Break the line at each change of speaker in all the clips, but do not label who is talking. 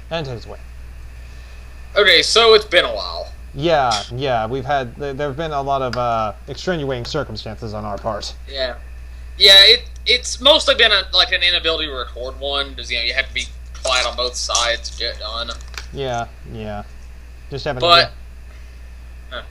And take us away.
Okay, so it's been a while.
Yeah, there have been a lot of extenuating circumstances on our part.
Yeah. It's mostly been an inability to record one, because, you have to be quiet on both sides to get it done.
Yeah. Just haven't
But,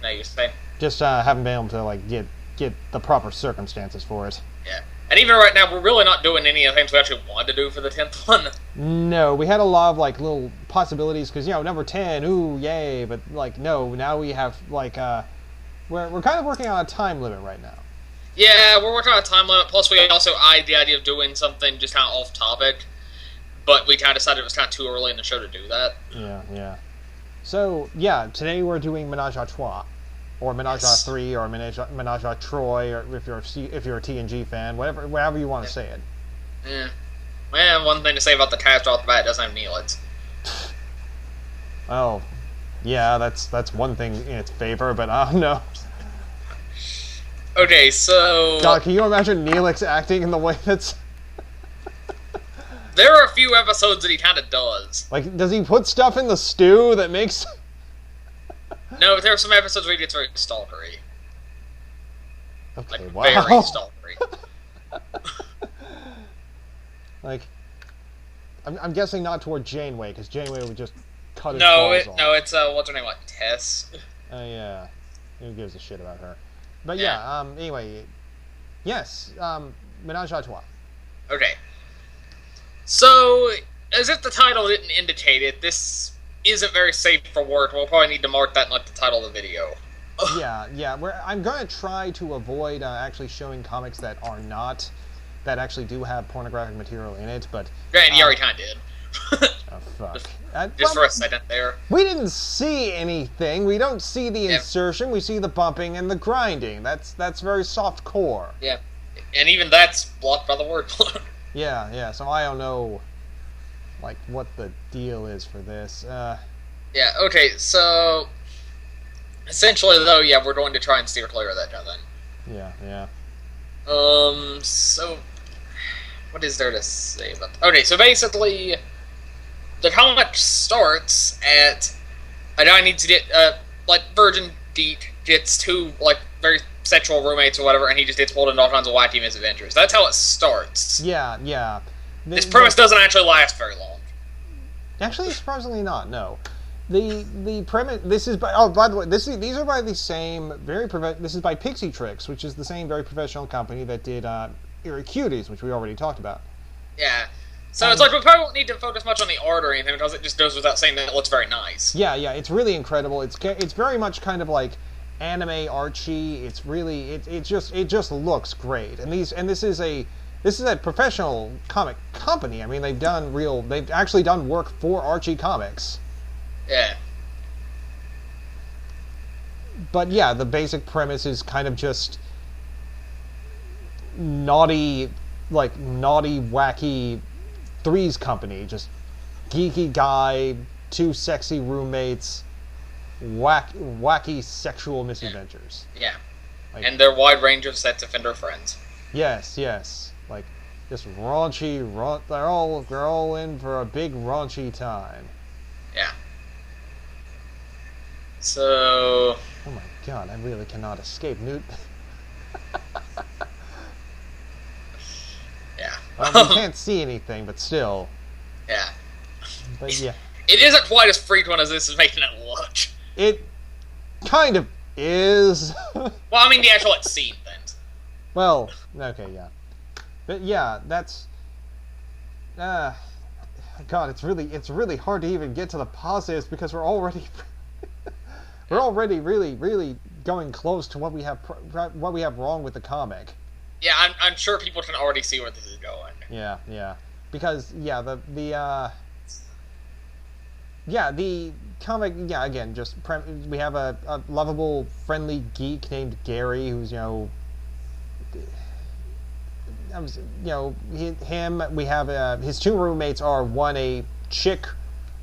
now you say.
just haven't been able to get the proper circumstances for it.
Yeah. And even right now, we're really not doing any of the things we actually wanted to do for the 10th one.
No, we had a lot of little possibilities because number 10, ooh yay, but no, now we have we're kind of working on a time limit right now.
Yeah, we're working on a time limit. Plus, we also eyed the idea of doing something just kind of off topic, but we kind of decided it was kind of too early in the show to do that.
Yeah. So today we're doing Menage a Trois, or Menage a Three, or Menage a Troy, or if you're a TNG fan, whatever you want to say it.
Yeah. Well, one thing to say about the cast off the bat, it doesn't have Neelix.
Oh, yeah, that's one thing in its favor, but I don't know.
Okay, so...
God, can you imagine Neelix acting in the way that's...
There are a few episodes that he kind of does.
Does he put stuff in the stew that makes...
No, but there are some episodes where he gets very stalkery.
Okay, wow.
Very stalkery.
I'm guessing not toward Janeway, because Janeway would just cut his balls off.
No, it's, what's her name, Tess?
Oh, yeah. Who gives a shit about her? But anyway, yes, Menage a Trois.
Okay. So, as if the title didn't indicate it, this isn't very safe for work. We'll probably need to mark that in the title of the video.
Yeah. I'm going to try to avoid actually showing comics that actually do have pornographic material in it, but...
Granted, you already kind of did.
Oh, fuck.
Just for a second there.
We didn't see anything. We don't see the insertion. We see the bumping and the grinding. That's very soft core.
Yeah. And even that's blocked by the wordplay.
Yeah, so I don't know, what the deal is for this.
Yeah, okay, so... Essentially, though, we're going to try and steer clear of that kind of thing.
Yeah.
So... What is there to say about that? Okay, so basically... The comic starts at a guy needs to get, Virgin Deet gets two, very sexual roommates or whatever, and he just gets pulled into all kinds of wacky misadventures. That's how it starts.
Yeah.
This premise doesn't actually last very long.
Actually, surprisingly not, no. The premise, this is by, by the way, these are by the same, this is by Pixie Tricks, which is the same very professional company that did, Eerie Cuties, which we already talked about.
Yeah. So it's we probably won't need to focus much on the art or anything, because it just goes without saying that it looks very nice.
Yeah, it's really incredible. It's very much kind of like anime Archie. It's really it just looks great. And this is a professional comic company. I mean, they've actually done work for Archie Comics.
Yeah.
But yeah, the basic premise is kind of just naughty, wacky Three's Company, just geeky guy, two sexy roommates, wacky sexual misadventures.
Yeah. And their wide range of sex offender friends.
Yes. Just raunchy, they're all in for a big raunchy time.
Yeah. So...
Oh my god, I really cannot escape Newt.
Yeah.
Well, we can't see anything, but still.
Yeah.
But yeah.
It isn't quite as frequent as this is making it look.
It kind of is.
Well, I mean the actual scene things.
Well, okay, yeah. But yeah, that's... God, it's really hard to even get to the positives because we're already really going close to what we have wrong with the comic.
Yeah, I'm sure people can already see where this is going.
Yeah. Because the comic, again, just we have a lovable, friendly geek named Gary who's him. We have his two roommates are one a chick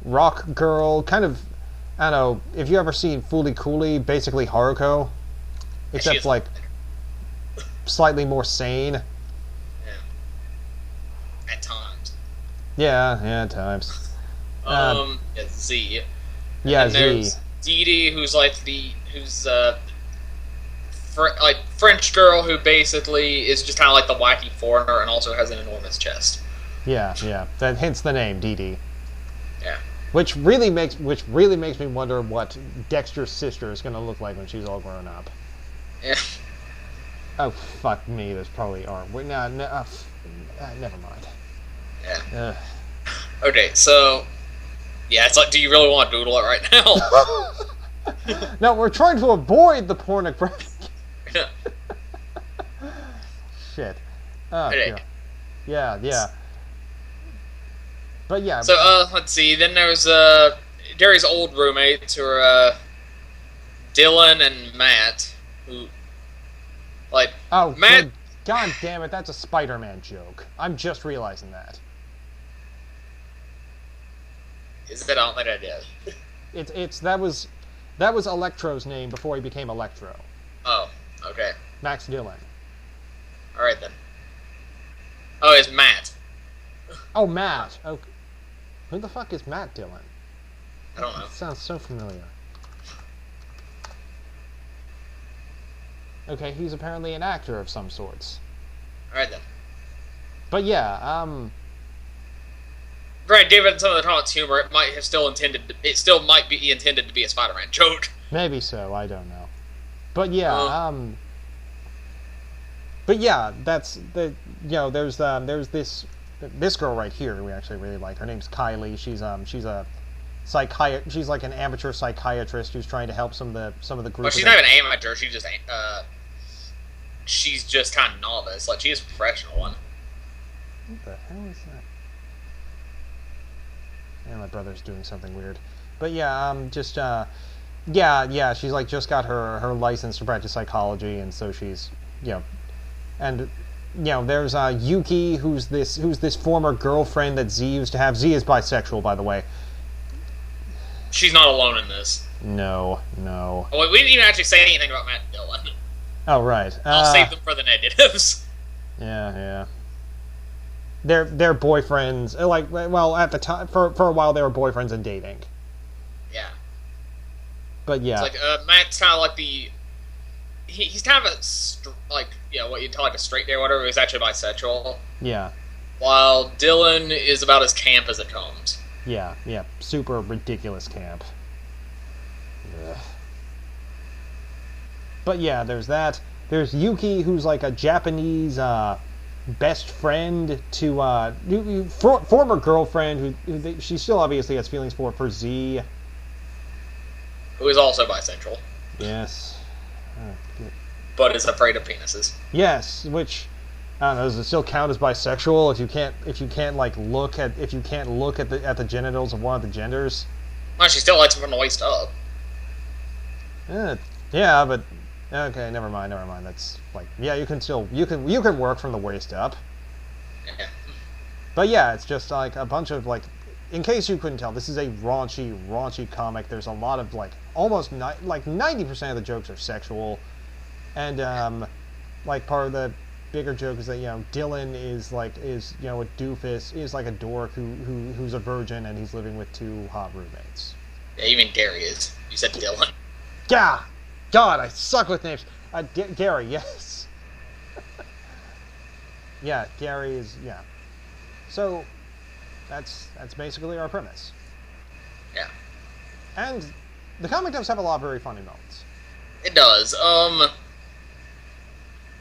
rock girl, kind of, I don't know if you ever seen Fooly Cooly, basically Haruko, except slightly more sane.
Yeah. At times.
Yeah, at times.
Z.
Yeah,
and
Z.
there's Dee Dee, who's like French girl who basically is just kind of like the wacky foreigner and also has an enormous chest.
Yeah, yeah. That hence the name, Dee Dee.
Yeah.
Which really makes me wonder what Dexter's sister is going to look like when she's all grown up.
Yeah.
Oh, fuck me. There's probably are. No, never mind.
Yeah. Okay, so yeah, it's like, do you really want to doodle it right now?
No, we're trying to avoid the pornographic.
Yeah.
Shit. Oh,
Okay.
yeah. But yeah.
So let's see. Then there's Gary's old roommates who are Dylan and Matt, who
oh,
Matt.
God damn it! That's a Spider-Man joke. I'm just realizing that.
Is it? I don't think I did.
That was Electro's name before he became Electro.
Oh, okay.
Max Dillon.
All right then. Oh, it's Matt.
Oh, Matt. Okay. Who the fuck is Matt Dillon?
I don't know.
That sounds so familiar. Okay, he's apparently an actor of some sorts.
All right then.
But yeah,
Right, given some of the Tom's humor, it still might be intended to be a Spider-Man joke.
maybe so. I don't know. But yeah, but yeah, that's the there's this girl right here who we actually really like. Her name's Kylie. She's a she's like an amateur psychiatrist who's trying to help some of the group.
Well, she's not even an amateur. She's just kind of novice. Like, she is a professional one.
What the hell is that? Yeah, my brother's doing something weird. But yeah, yeah, she's like just got her license to practice psychology, and so she's, and there's Yuki, who's this former girlfriend that Z used to have. Z is bisexual, by the way.
She's not alone in this.
No.
Oh, wait, we didn't even actually say anything about Matt and Dylan.
Oh, right.
I'll save them for the negatives.
Yeah. They're boyfriends. Like, well, at the time, for a while, they were boyfriends and dating.
Yeah.
But yeah.
It's like, Matt's kind of like he's kind of what you'd call like a straight gay or whatever. He's actually bisexual.
Yeah.
While Dylan is about as camp as it comes.
Yeah. Super ridiculous camp. Ugh. But yeah, there's that. There's Yuki, who's like a Japanese best friend to former girlfriend who she still obviously has feelings for Z.
Who is also bisexual.
Yes.
But is afraid of penises.
Yes, which I don't know. Does it still count as bisexual if you can't look at the genitals of one of the genders?
Well, she still likes them from the waist up.
Yeah, but okay, never mind. That's like, yeah, you can work from the waist up.
Yeah.
But yeah, it's just like a bunch of in case you couldn't tell, this is a raunchy comic. There's a lot of almost 90% of the jokes are sexual, and part of the bigger joke is that Dylan is a doofus, is like a dork who's a virgin, and he's living with two hot roommates.
Yeah, even Gary is. You said Dylan.
Yeah, God, I suck with names. Gary, yes. Yeah, Gary is So that's basically our premise.
Yeah.
And the comic does have a lot of very funny moments.
It does.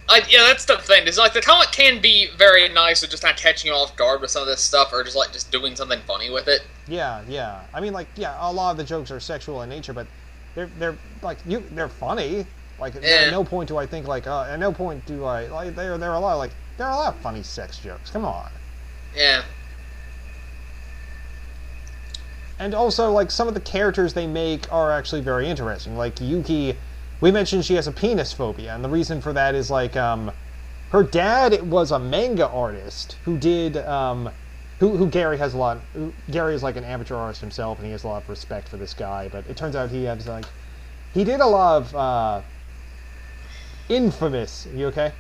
That's the thing. Is the comic can be very nice with just kind of catching you off guard with some of this stuff, or just doing something funny with it.
Yeah. I mean, a lot of the jokes are sexual in nature, but they're they're funny. At no point do I think at no point do I there are a lot of funny sex jokes. Come on.
Yeah.
And also, some of the characters they make are actually very interesting. Like Yuki, we mentioned she has a penis phobia, and the reason for that is her dad was a manga artist who did who Gary has a lot. Gary is an amateur artist himself, and he has a lot of respect for this guy. But it turns out he did a lot of Infamous. You okay?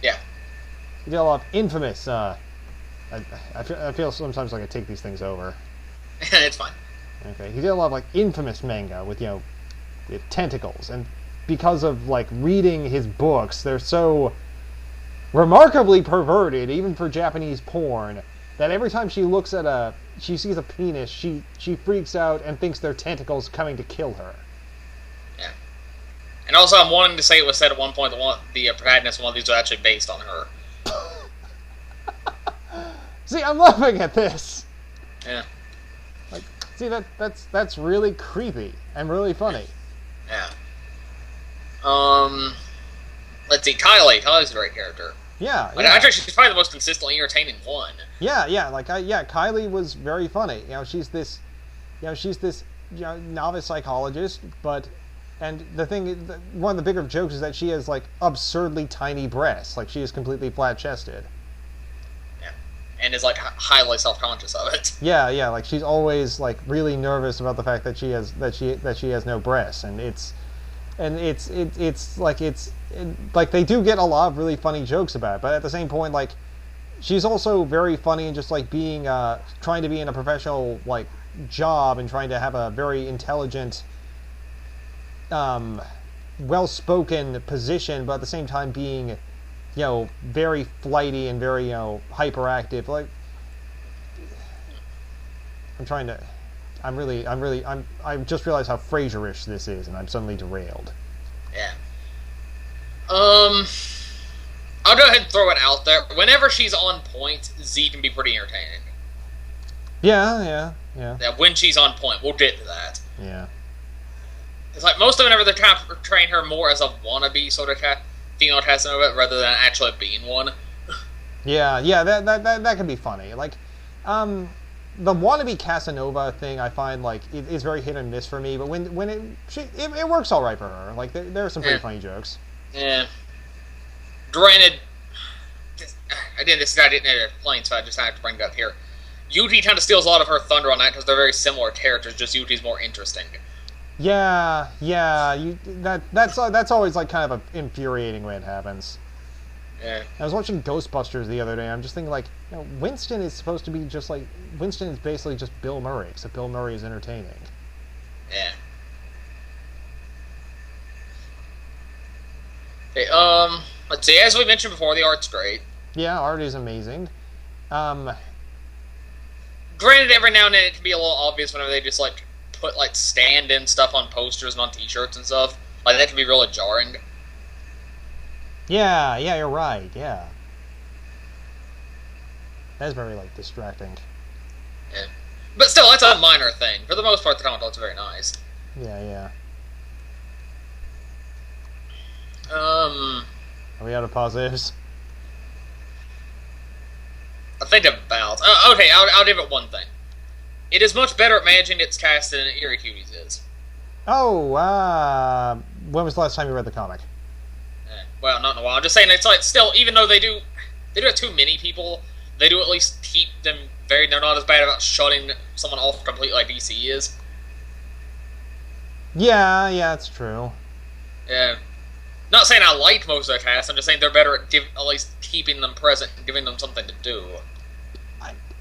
Yeah.
He did a lot of Infamous. I feel sometimes like I take these things over.
It's fine.
Okay, he did a lot of like infamous manga with with tentacles, and because of like reading his books, they're so remarkably perverted, even for Japanese porn, that every time she sees a penis, she freaks out and thinks they're tentacles coming to kill her.
Yeah. And also, I'm wanting to say it was said at one point that the protagonist of one of these was actually based on her.
See, I'm laughing at this.
Yeah.
Like, see, that's really creepy and really funny.
Yeah. Let's see, Kylie. Kylie's a great character.
Yeah.
Actually, she's probably the most consistently entertaining one.
Yeah. Kylie was very funny. She's this novice psychologist, and the thing, one of the bigger jokes is that she has like absurdly tiny breasts. Like, she is completely flat-chested.
Yeah, and is like highly self-conscious of it.
Yeah. Like, she's always like really nervous about the fact that she has no breasts, and it's like they do get a lot of really funny jokes about it, but at the same point, like, she's also very funny and just like being trying to be in a professional like job and trying to have a very intelligent, well-spoken position, but at the same time being very flighty and very hyperactive. Like, I just realized how Frasier-ish this is, and I'm suddenly derailed.
Yeah. I'll go ahead and throw it out there. Whenever she's on point, Z can be pretty entertaining.
Yeah.
When she's on point, we'll get to that.
Yeah.
It's like most of whenever they're trying to portray her more as a wannabe sort of female Casanova rather than actually being one.
Yeah, that can be funny. Like, the wannabe Casanova thing, I find like it is very hit and miss for me. But when it works all right for her. Like, there are some pretty funny jokes.
Yeah. Granted, this guy didn't explain, so I just have to bring it up here. Yuti kind of steals a lot of her thunder on that because they're very similar characters. Just Yuti's more interesting.
Yeah. That's always like kind of infuriating when it happens.
Yeah.
I was watching Ghostbusters the other day. I'm just thinking, like, Winston is supposed to be just like Winston is basically just Bill Murray, except Bill Murray is entertaining.
Yeah. Okay, let's see. As we mentioned before, the art's great.
Yeah, art is amazing.
Granted, every now and then it can be a little obvious whenever they just like put like stand-in stuff on posters and on T-shirts and stuff. Like, that can be really jarring.
Yeah, you're right. Yeah, that's very like distracting.
Yeah, but still, that's a minor thing. For the most part, the comic looks very nice.
Yeah.
Are
we out of positives?
I think about. Okay, I'll give it one thing. It is much better at managing its cast than Eerie Cuties is.
Oh, when was the last time you read the comic?
Well, not in a while. I'm just saying, it's like still, even though they do have too many people, they do at least keep them very. They're not as bad about shutting someone off completely like DC is.
Yeah, it's true.
Yeah. Not saying I like most of their cast. I'm just saying they're better at at least keeping them present and giving them something to do.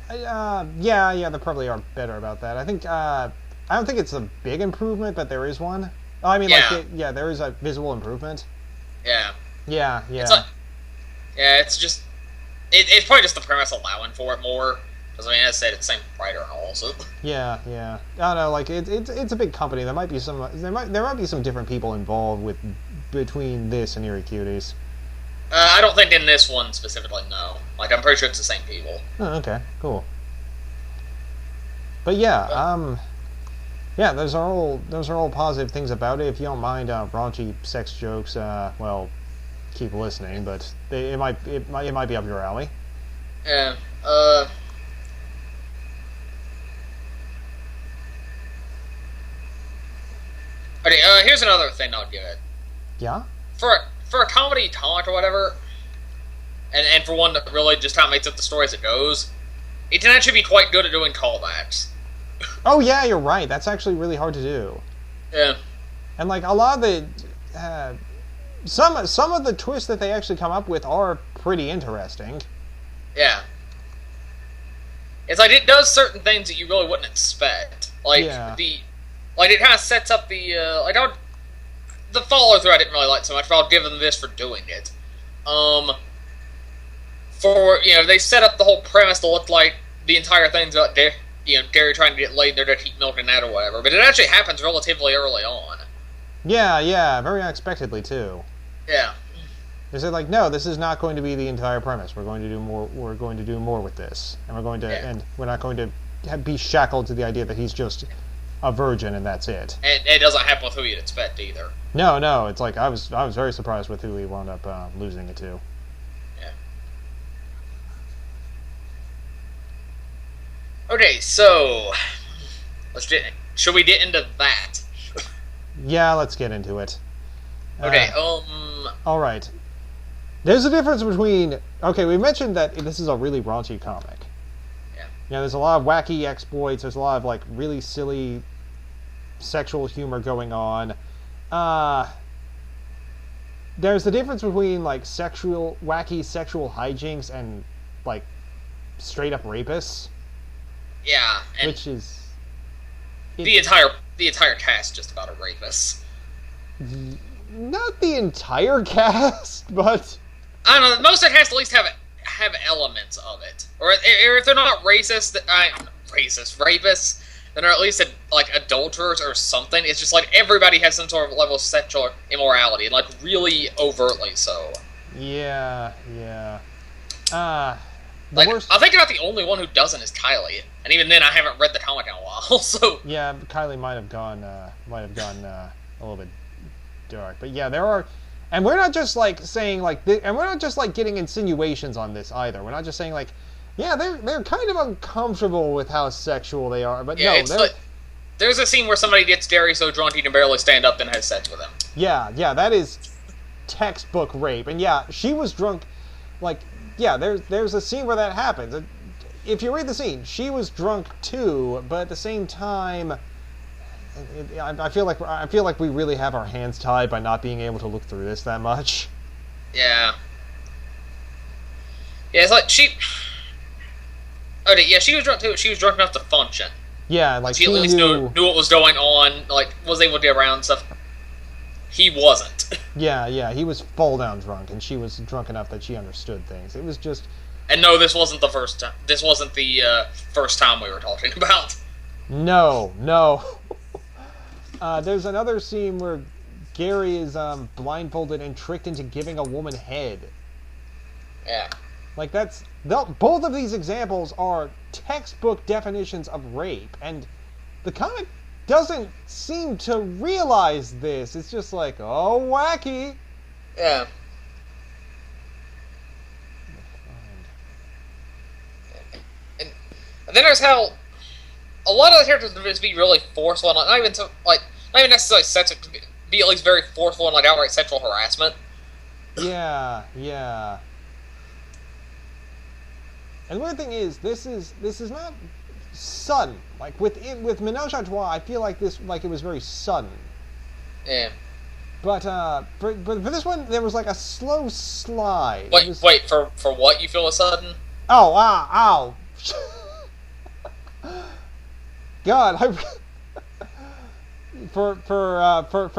Yeah, they probably are better about that. I think, I don't think it's a big improvement, but there is one. Oh, I mean,
yeah.
There is a visual improvement.
Yeah.
Yeah.
It's just, it's probably just the premise allowing for it more. Because, I mean, as I said, it's the same writer and all, so.
Yeah. I don't know, like, it's a big company. There might be some different people involved between this and Eerie Cuties.
I don't think in this one specifically, no. Like, I'm pretty sure it's the same people.
Oh, okay, cool. But yeah, those are all positive things about it. If you don't mind raunchy sex jokes, well, keep listening. But it might be up your alley.
Yeah. Okay. Here's another thing I'll give it.
Yeah.
For a comedy taunt or whatever, and for one that really just kind of makes up the story as it goes, it can actually be quite good at doing callbacks.
Oh yeah, you're right. That's actually really hard to do.
Yeah.
And like a lot of the some of the twists that they actually come up with are pretty interesting.
Yeah. it's like it does certain things that you really wouldn't expect. Like it kind of sets up the the follow through I didn't really like so much, but I'll give them this for doing it. They set up the whole premise to look like the entire thing's about Derry trying to get laid, they're to keep milking that or whatever, but it actually happens relatively early on.
Yeah, very unexpectedly too.
Yeah.
They said like, no, this is not going to be the entire premise. We're going to do more. We're going to do more with this, and we're not going to be shackled to the idea that he's just a virgin and that's it.
And it doesn't happen with who you'd expect either.
No, it's like I was very surprised with who he wound up losing it to.
Yeah. Okay, so should we get into that?
Yeah, let's get into it.
Okay,
all right. There's a difference between... Okay, we mentioned that this is a really raunchy comic.
Yeah.
There's a lot of wacky exploits. There's a lot of, like, really silly sexual humor going on. There's the difference between, like, wacky sexual hijinks and, like, straight-up rapists.
Yeah, and...
Which is...
The entire cast just about a rapist.
Not the entire cast, but...
I don't know, most of the cast at least have elements of it. Or if they're not rapists, then they're at least like adulterers or something. It's just like everybody has some sort of level of sexual immorality, and like really overtly so.
Yeah. I
think about the only one who doesn't is Kylie, and even then I haven't read the comic in a while. So
yeah, Kylie might have gone a little bit dark, but yeah, there are. And we're not just like saying like, and we're not just like getting insinuations on this either. We're not just saying like, yeah, they're kind of uncomfortable with how sexual they are, but
yeah,
no,
there's a scene where somebody gets Derry so drunk he can barely stand up and has sex with him.
Yeah, that is textbook rape, and yeah, she was drunk. Like, yeah, there's a scene where that happens. If you read the scene, she was drunk too, but at the same time. I feel like we really have our hands tied by not being able to look through this that much.
Yeah. Yeah, it's like she. Okay, yeah, she was drunk too. She was drunk enough to function.
Yeah, like
she at least knew what was going on. Like was able to get around and stuff. He wasn't.
Yeah, he was full down drunk, and she was drunk enough that she understood things. It was just.
And no, this wasn't the first time. This wasn't the first time we were talking about.
No. There's another scene where Gary is blindfolded and tricked into giving a woman head.
Yeah.
Like both of these examples are textbook definitions of rape, and the comic doesn't seem to realize this. It's just like, oh, wacky.
Yeah. And then there's how a lot of the characters can just be really forceful, and not even necessarily sexual, be at least very forceful and like outright sexual harassment.
Yeah. And the weird thing is, this is not sudden. Like with Menage a Trois, I feel like it was very sudden.
Yeah.
But for this one, there was like a slow slide.
Wait, for what you feel is sudden?
Oh, ow. God, for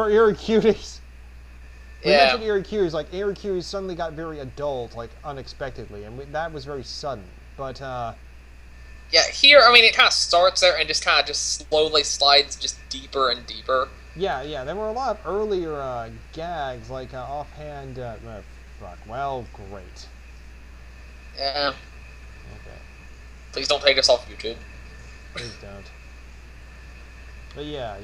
Eric Cuties. We mentioned Eric Cuties, like Eric Cuties suddenly got very adult, like unexpectedly, and that was very sudden. But
yeah, here I mean it kind of starts there and just slowly slides just deeper and deeper.
Yeah. There were a lot of earlier gags, like offhand. Well, great.
Yeah.
Okay.
Please don't take us off YouTube.
Please don't. But yeah.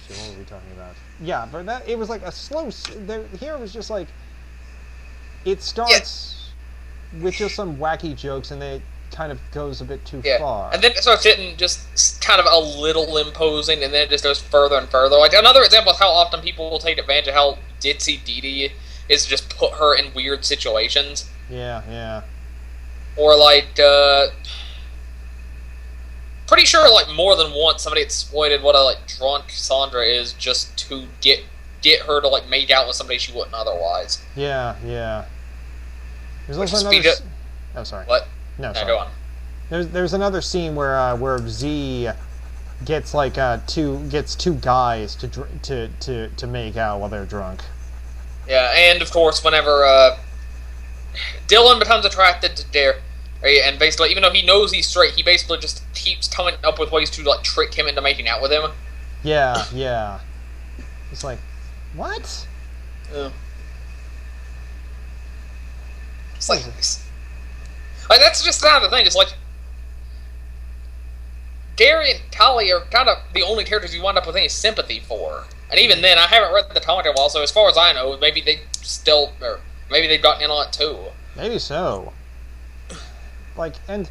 Shit, what were we talking about? Yeah, but it was like a slow. Here it was just like it starts with just some wacky jokes, and then it kind of goes a bit too far.
And then it starts getting just kind of a little imposing, and then it just goes further and further. Like another example of how often people will take advantage of how ditzy Dee Dee is to just put her in weird situations.
Yeah.
Or like, pretty sure like more than once somebody exploited what a like drunk Cassandra is just to get get her to like make out with somebody she wouldn't otherwise.
Yeah, yeah. There's
Which
also
speed
another.
up.
Oh, sorry.
What?
No,
No,
sorry.
go on.
There's another scene where Z gets like two guys to make out while they're drunk.
Yeah, and of course, whenever Dylan becomes attracted to Dare, right, and basically, even though he knows he's straight, he basically just keeps coming up with ways to like trick him into making out with him.
Yeah, yeah. It's like, what?
It's like that's just kind of the thing. It's like Gary and Tali are kind of the only characters you wind up with any sympathy for. And even then, I haven't read the comic in a while, so as far as I know, maybe maybe they've gotten in on it too.
Maybe so. Like, and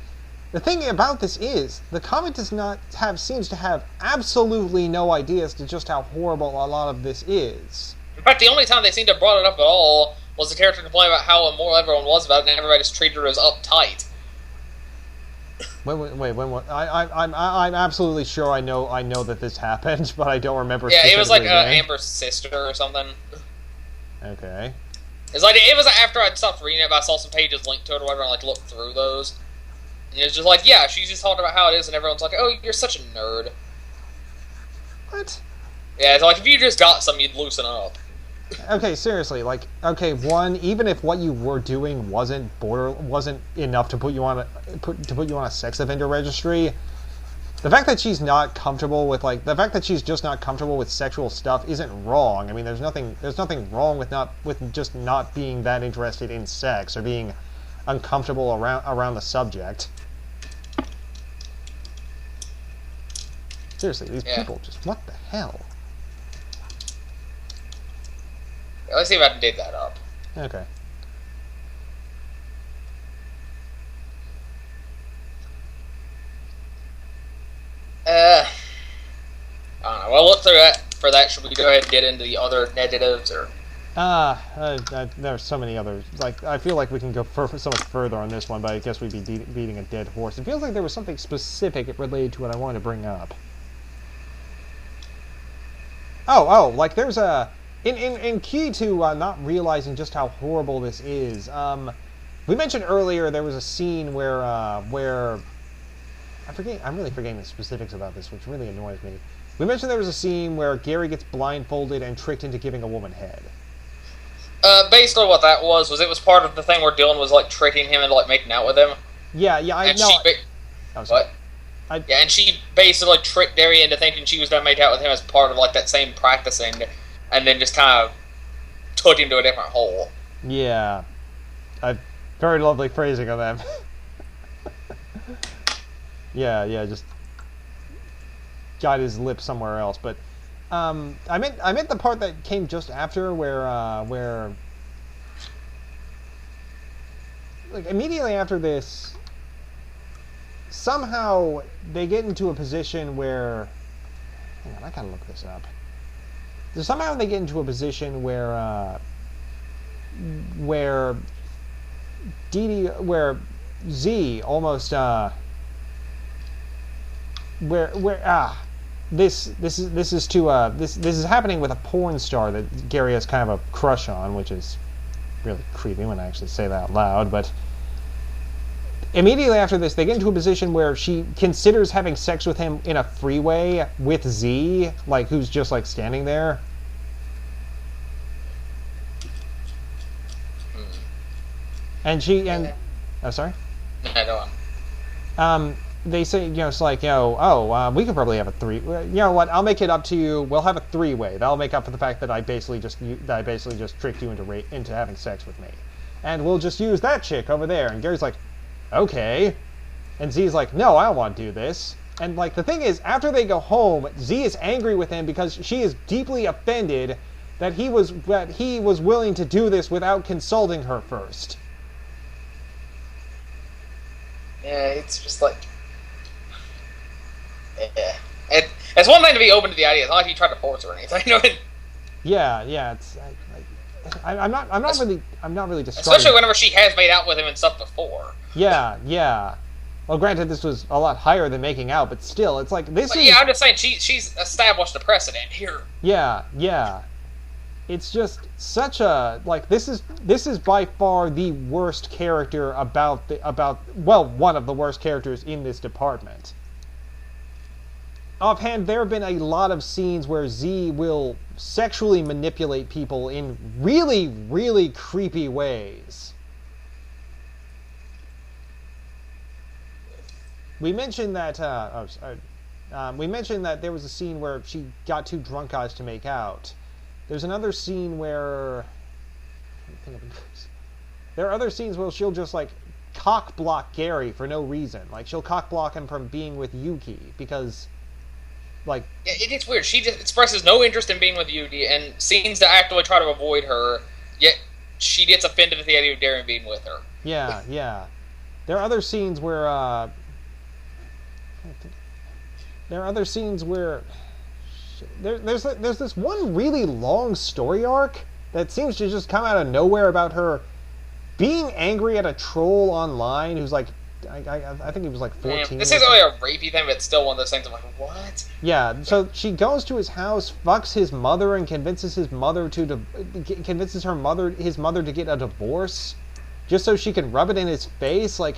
the thing about this is, the comic seems to have absolutely no idea as to just how horrible a lot of this is.
In fact, the only time they seem to have brought it up at all was the character complaining about how immoral everyone was about it, and everybody just treated her as uptight.
Wait, I'm absolutely sure I know that this happened, but I don't remember.
Yeah, it was like
when.
Amber's sister or something.
Okay.
It was after I'd stopped reading it, but I saw some pages linked to it or whatever, and like looked through those. And it was just like, yeah, she's just talking about how it is, and everyone's like, oh, you're such a nerd.
What?
Yeah, it's like if you just got some, you'd loosen up.
Okay, seriously, like, okay, one, even if what you were doing wasn't enough to put you on a sex offender registry, the fact that she's not comfortable with just not comfortable with sexual stuff isn't wrong. I mean, there's nothing wrong with just not being that interested in sex or being uncomfortable around the subject. Seriously, these people just, what the hell?
Let's see if I can dig that up.
Okay.
I don't know. Well, look through that. For that, should we go ahead and get into the other negatives, or?
There's so many others. Like, I feel like we can go so much further on this one, but I guess we'd be beating a dead horse. It feels like there was something specific related to what I wanted to bring up. Like there's a... In key to not realizing just how horrible this is, we mentioned earlier there was a scene where I'm really forgetting the specifics about this, which really annoys me. We mentioned there was a scene where Gary gets blindfolded and tricked into giving a woman head.
Basically what that was it was part of the thing where Dylan was like tricking him into like making out with him.
Yeah, I know.
What? Yeah, and she basically tricked Gary into thinking she was going to make out with him as part of like that same practicing. And then just kind of took him to a different hole.
Yeah. Very lovely phrasing of that. yeah, just got his lips somewhere else. But I meant the part that came just after where like immediately after this, somehow they get into a position where, hang on, I gotta look this up. So somehow they get into a position where Z almost this is happening with a porn star that Gary has kind of a crush on, which is really creepy when I actually say that out loud. But immediately after this, they get into a position where she considers having sex with him in a freeway with Z, like, who's just, like, standing there. And oh, sorry?
No, go
on. They say, it's like, we could probably have a three. You know what? I'll make it up to you. We'll have a three-way. That'll make up for the fact that I basically just tricked you into having sex with me. And we'll just use that chick over there. And Gary's like, okay. And Z's like, no, I don't want to do this. And like the thing is, after they go home, Z is angry with him because she is deeply offended that he was willing to do this without consulting her first.
Yeah, it's just like, yeah. It's one thing to be open to the idea. It's not like you tried to force her or anything.
Yeah. It's I'm not really describing.
Especially whenever she has made out with him and stuff before.
Yeah. Well, granted, this was a lot higher than making out, but still, it's like this is.
Yeah, I'm just saying she's established a precedent here.
Yeah. it's just such a like this is by far the worst character one of the worst characters in this department. Offhand, there have been a lot of scenes where Z will sexually manipulate people in really, really creepy ways. We mentioned that we mentioned that there was a scene where she got two drunk guys to make out. There's another scene where there are other scenes where she'll just like cock block Gary for no reason. Like she'll cock block him from being with Yuki because like
yeah, it's weird. She just expresses no interest in being with Yuki and seems to actively try to avoid her, yet she gets offended at the idea of Darren being with her.
Yeah, yeah. There are other scenes where there's this one really long story arc that seems to just come out of nowhere about her being angry at a troll online who's like I think he was like 14.
This isn't really a rapey thing, but it's still one of those things I'm like, what?
Yeah, so she goes to his house, fucks his mother, and convinces his mother to get a divorce, just so she can rub it in his face. Like,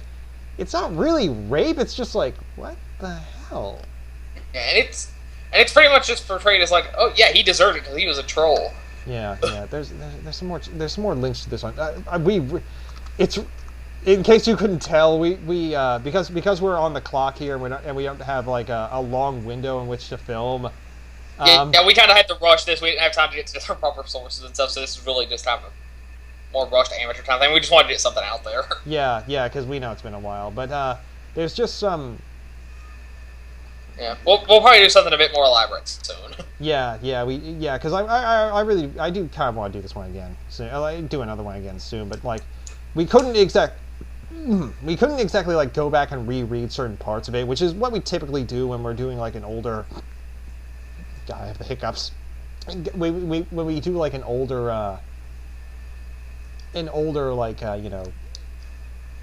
it's not really rape. It's just like, what the hell?
Yeah, and it's pretty much just portrayed as like, oh yeah, he deserved it because he was a troll.
Yeah, yeah. There's some more links to this one. It's. In case you couldn't tell, we because we're on the clock here and we don't have like a long window in which to film.
Yeah, we kind of had to rush this. We didn't have time to get to the proper sources and stuff, so this is really just kind of a more rushed amateur time thing. We just wanted to get something out there.
Yeah, because we know it's been a while, but there's just some.
Yeah, we'll probably do something a bit more elaborate soon.
Yeah, because I do kind of want to do this one again soon. I'll do another one again soon, but like we couldn't exactly like go back and reread certain parts of it, which is what we typically do when we're doing like an older. God, I have the hiccups. When we do like an older like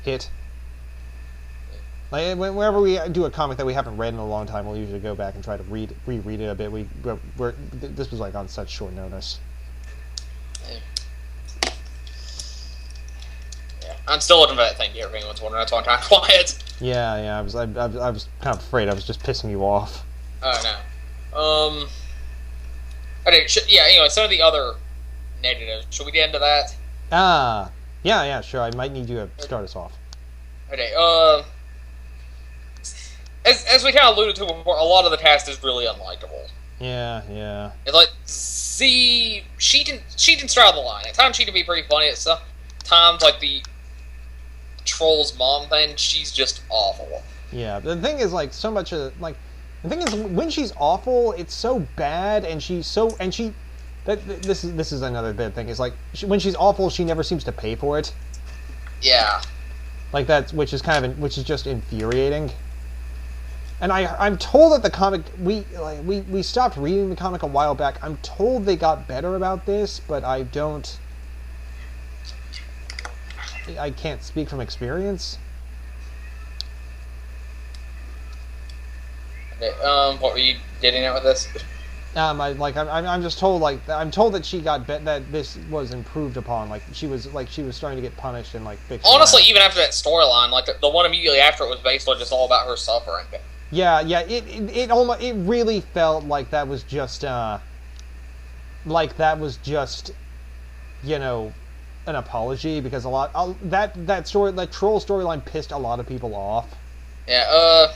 hit. Like whenever we do a comic that we haven't read in a long time, we'll usually go back and try to reread it a bit. This was like on such short notice.
Yeah, I'm still looking for that thing. Everyone's wondering. That's why I'm kind of quiet.
Yeah. I was kind of afraid I was just pissing you off.
Oh no. Okay. Anyway, some of the other negatives. Should we get into that?
Yeah. Sure. I might need you to start us off.
Okay. As we kind of alluded to before, a lot of the cast is really unlikable.
Yeah.
It's like she can straddle the line. At times she can be pretty funny. At some times, like the troll's mom thing, she's just awful.
Yeah, the thing is, like, so much of like the thing is when she's awful, it's so bad, and this is another bad thing. Is like when she's awful, she never seems to pay for it.
Yeah.
Like that, which is just infuriating. And I'm told that the comic we stopped reading the comic a while back. I'm told they got better about this, but I can't speak from experience.
Okay, what were you getting at with this?
I'm just told I'm told that she got that this was improved upon. Like she was starting to get punished and like fixed.
Honestly, even after that storyline, like the one immediately after it was basically just all about her suffering.
Yeah. It really felt like that was just an apology because that troll storyline pissed a lot of people off.
Yeah.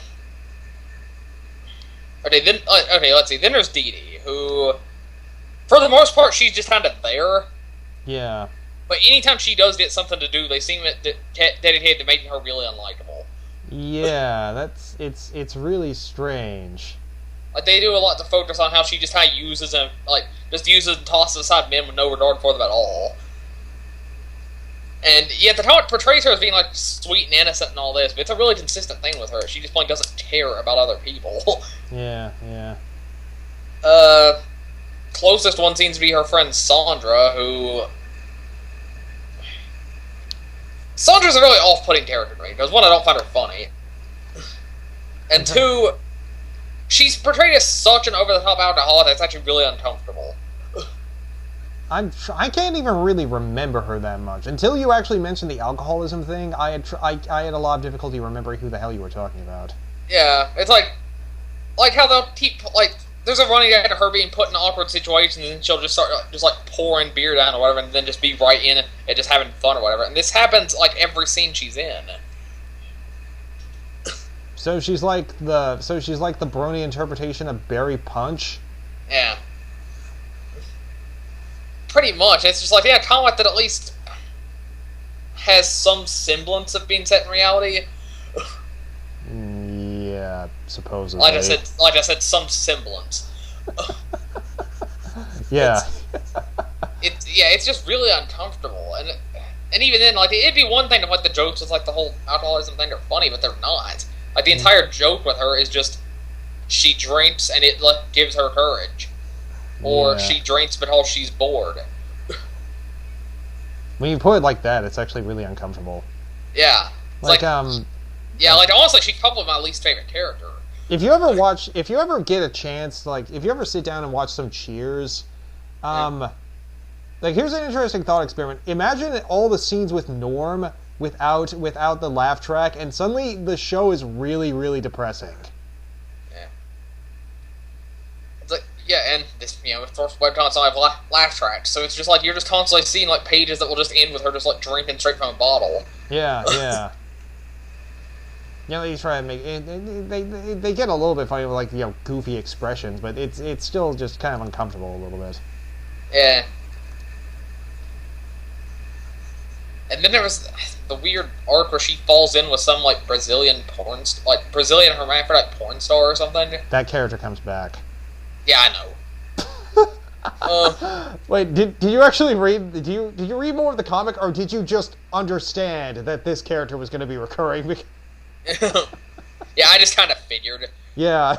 Okay. Let's see. Then there's Dee Dee, who, for the most part, she's just kind of there.
Yeah.
But anytime she does get something to do, they seem dedicated to making her really unlikable.
Yeah, it's really strange.
Like they do a lot to focus on how she just kind of uses and tosses aside men with no regard for them at all. And yet the comic portrays her as being like sweet and innocent and all this, but it's a really consistent thing with her. She just plain doesn't care about other people.
Yeah.
Closest one seems to be her friend Sandra, who. Sandra's a really off-putting character to me, because one, I don't find her funny. And two, she's portrayed as such an over-the-top alcoholic that's actually really uncomfortable.
I can't even really remember her that much until you actually mentioned the alcoholism thing. I had a lot of difficulty remembering who the hell you were talking about.
Yeah, it's like how they'll keep like there's a running gag of her being put in awkward situations, and she'll just start just like pouring beer down or whatever, and then just be right in it and just having fun or whatever. And this happens like every scene she's in.
So she's like the brony interpretation of Barry Punch.
Yeah. Pretty much. It's just like, yeah, combat that at least has some semblance of being set in reality.
Yeah, supposedly.
Like I said, some semblance.
Yeah.
It's just really uncomfortable, and even then, like, it'd be one thing if like the jokes with like the whole alcoholism thing are funny, but they're not. Like the entire joke with her is just she drinks and it like gives her courage. Or she drinks because she's bored.
When you put it like that, it's actually really uncomfortable.
Yeah. Like honestly, she's probably my least favorite character.
If you ever get a chance, like, if you ever sit down and watch some Cheers, like, here's an interesting thought experiment. Imagine all the scenes with Norm without the laugh track, and suddenly the show is really, really depressing.
Yeah, and this, of course, webcomics don't have laugh tracks, so it's just like you're just constantly seeing like pages that will just end with her just like drinking straight from a bottle.
Yeah. They try to make they get a little bit funny with like goofy expressions, but it's still just kind of uncomfortable a little bit.
Yeah. And then there was the weird arc where she falls in with some like Brazilian Brazilian hermaphrodite porn star or something.
That character comes back.
Yeah, I know.
Wait, did you actually read? Did you read more of the comic, or did you just understand that this character was going to be recurring?
Yeah, I just kind of figured.
Yeah.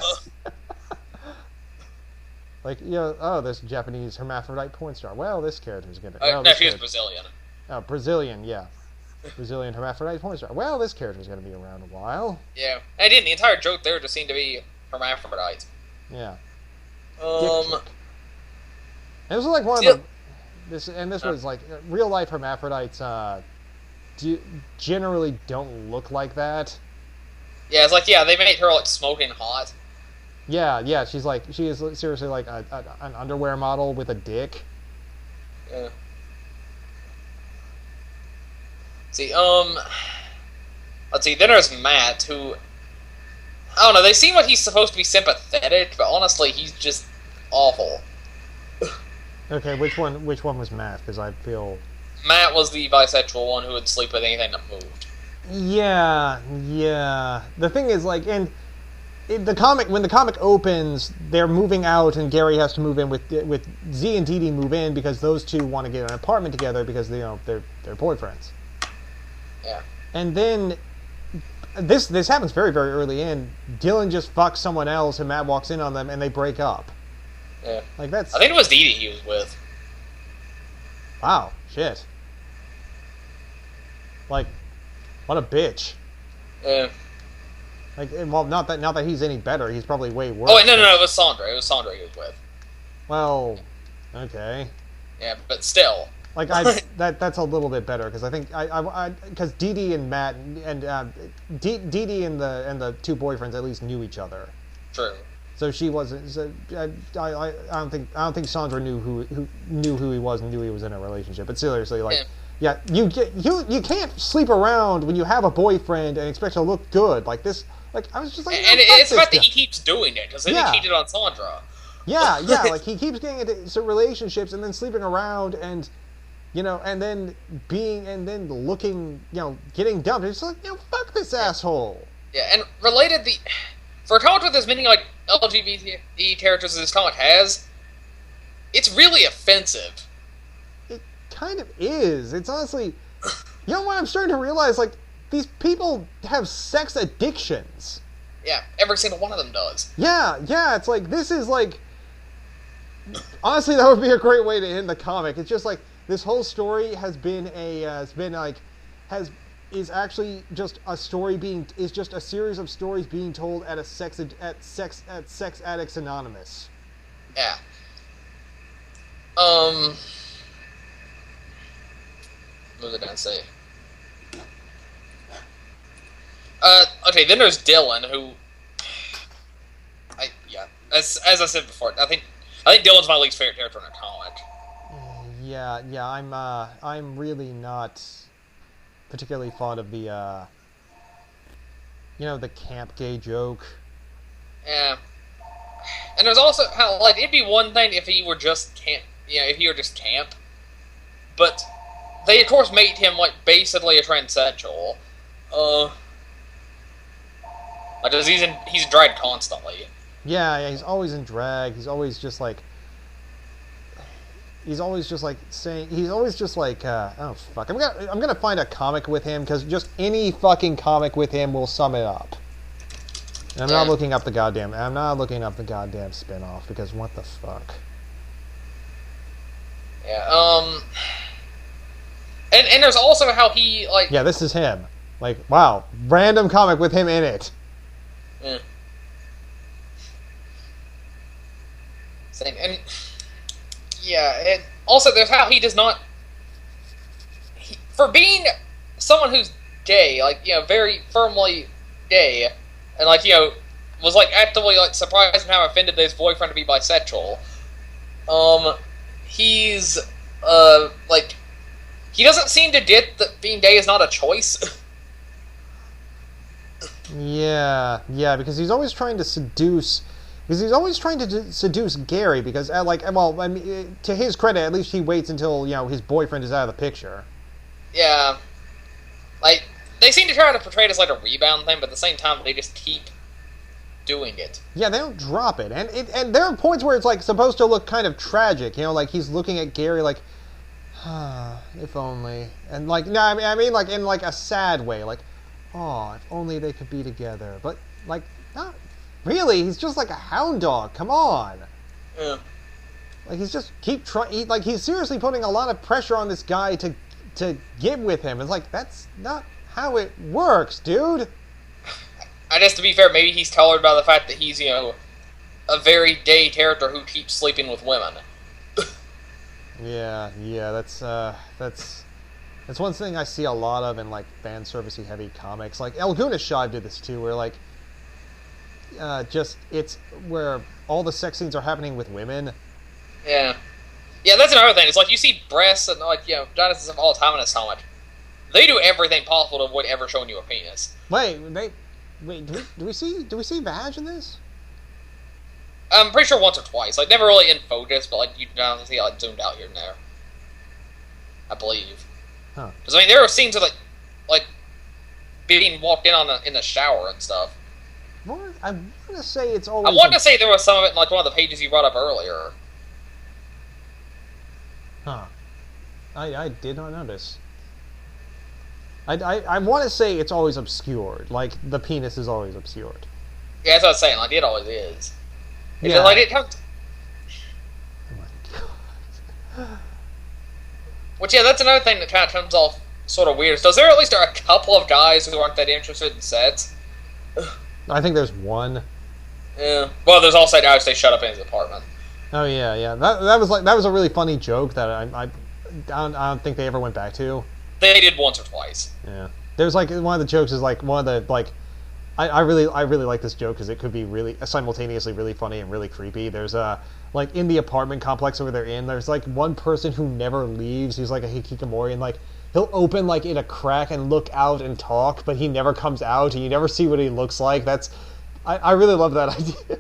Like, this Japanese hermaphrodite porn star. Well, this character is going to.
No, she was Brazilian.
Oh, Brazilian, yeah. Brazilian hermaphrodite porn star. Well, this character is going to be around a while.
Yeah, and the entire joke there just seemed to be hermaphrodites.
Yeah.
It
was like one of this was like real life hermaphrodites. Generally don't look like that.
Yeah, it's like they made her like smoking hot.
Yeah, she is seriously like an underwear model with a dick.
Yeah. Let's see. Then there's Matt, who I don't know. They seem like he's supposed to be sympathetic, but honestly, he's just awful.
Okay, which one was Matt? Because I feel
Matt was the bisexual one who would sleep with anything that moved.
Yeah. The thing is, like, when the comic opens, they're moving out, and Gary has to move in with Z and Dee Dee move in because those two want to get an apartment together because they're boyfriends.
Yeah.
And then this happens very, very early in. Dylan just fucks someone else, and Matt walks in on them, and they break up.
Yeah.
Like, that's...
I think it was Dee Dee he was with.
Wow. Shit. Like, what a bitch.
Yeah.
Like, well, not that he's any better. He's probably way worse.
Oh, wait, no, it was Sandra. It was Sandra he was with.
Well, okay.
Yeah, but still.
Like, that's a little bit better because I think because Dee Dee and Matt and Dee Dee and the two boyfriends at least knew each other.
True.
So she wasn't. So I don't think Sandra knew who he was and knew he was in a relationship. But seriously, like, yeah, you can't sleep around when you have a boyfriend and expect to look good like this. Like, I was just like,
and it's the fact that he keeps doing it because then he cheated on Sandra.
Yeah, like he keeps getting into relationships and then sleeping around and. And then looking, getting dumped. It's like, fuck this asshole.
Yeah, and related for a comic with as many like LGBT characters as this comic has, it's really offensive.
It kind of is. It's honestly, what I'm starting to realize, like, these people have sex addictions.
Yeah, every single one of them does.
Yeah, it's like, this is like, honestly, that would be a great way to end the comic. It's just like, this whole story is actually just a story is just a series of stories being told at Sex Addicts Anonymous.
Yeah. What was I gonna say? Okay, then there's Dylan, who, as I said before, I think Dylan's my least favorite character in the comic.
Yeah, I'm really not particularly fond of the, the camp gay joke.
Yeah. And there's also how, like, it'd be one thing if he were just camp, if he were just camp, but they, of course, made him, like, basically a transsexual. Because he's dragged constantly.
Yeah, he's always in drag. He's always just like saying. He's always just like, oh fuck. I'm gonna find a comic with him because just any fucking comic with him will sum it up. And I'm not looking up the goddamn spinoff because what the fuck.
Yeah. And there's also how he like.
Yeah, this is him. Like, wow, random comic with him in it.
Yeah. And yeah, and also there's how he does not, for being someone who's gay, like, very firmly gay, and like, was like actively like surprised and how offended his boyfriend to be bisexual. He's like, he doesn't seem to get that being gay is not a choice.
Yeah, because he's always trying to seduce. Because he's always trying to seduce Gary. Because, to his credit, at least he waits until his boyfriend is out of the picture.
Yeah, like they seem to try to portray it as like a rebound thing, but at the same time they just keep doing it.
Yeah, they don't drop it, and there are points where it's like supposed to look kind of tragic. Like he's looking at Gary like, if only, and like no, I mean like in like a sad way, like. Oh, if only they could be together. But, like, not really. He's just like a hound dog. Come on.
Yeah.
Like, he's just like, he's seriously putting a lot of pressure on this guy to get with him. It's like, that's not how it works, dude.
I guess, to be fair, maybe he's colored by the fact that he's, a very gay character who keeps sleeping with women.
Yeah, that's one thing I see a lot of in, like, fan service-y heavy comics. Like, El Shive did this, too, where, like, it's where all the sex scenes are happening with women.
Yeah. Yeah, that's another thing. It's like, you see breasts and, like, dinosaurs of all the time in this comic. They do everything possible to avoid ever showing you a penis.
Wait, do we see Vag in this?
I'm pretty sure once or twice. Like, never really in focus, but, like, you can see, like, zoomed out here and there. I believe.
Huh.
Because, I mean, there are scenes of, like being walked in the shower and stuff.
I want to say it's always...
I want to say there was some of it in, like, one of the pages you brought up earlier.
Huh. I did not notice. I want to say it's always obscured. Like, the penis is always obscured.
Yeah, that's what I was saying. Like, it always is. It's
yeah.
Like, it comes...
Oh my god.
Which, yeah, that's another thing that kind of comes off sort of weird. So there at least are a couple of guys who aren't that interested in sets.
I think there's one.
Yeah. Well, there's also guys they shut up in his apartment.
Oh yeah. That was a really funny joke that I don't think they ever went back to.
They did once or twice.
Yeah. There's like one of the jokes is like one of the like. I really like this joke because it could be really simultaneously really funny and really creepy. There's like in the apartment complex where they're in, there's like one person who never leaves. He's like a hikikomori, and like he'll open like in a crack and look out and talk, but he never comes out, and you never see what he looks like. I really love that idea.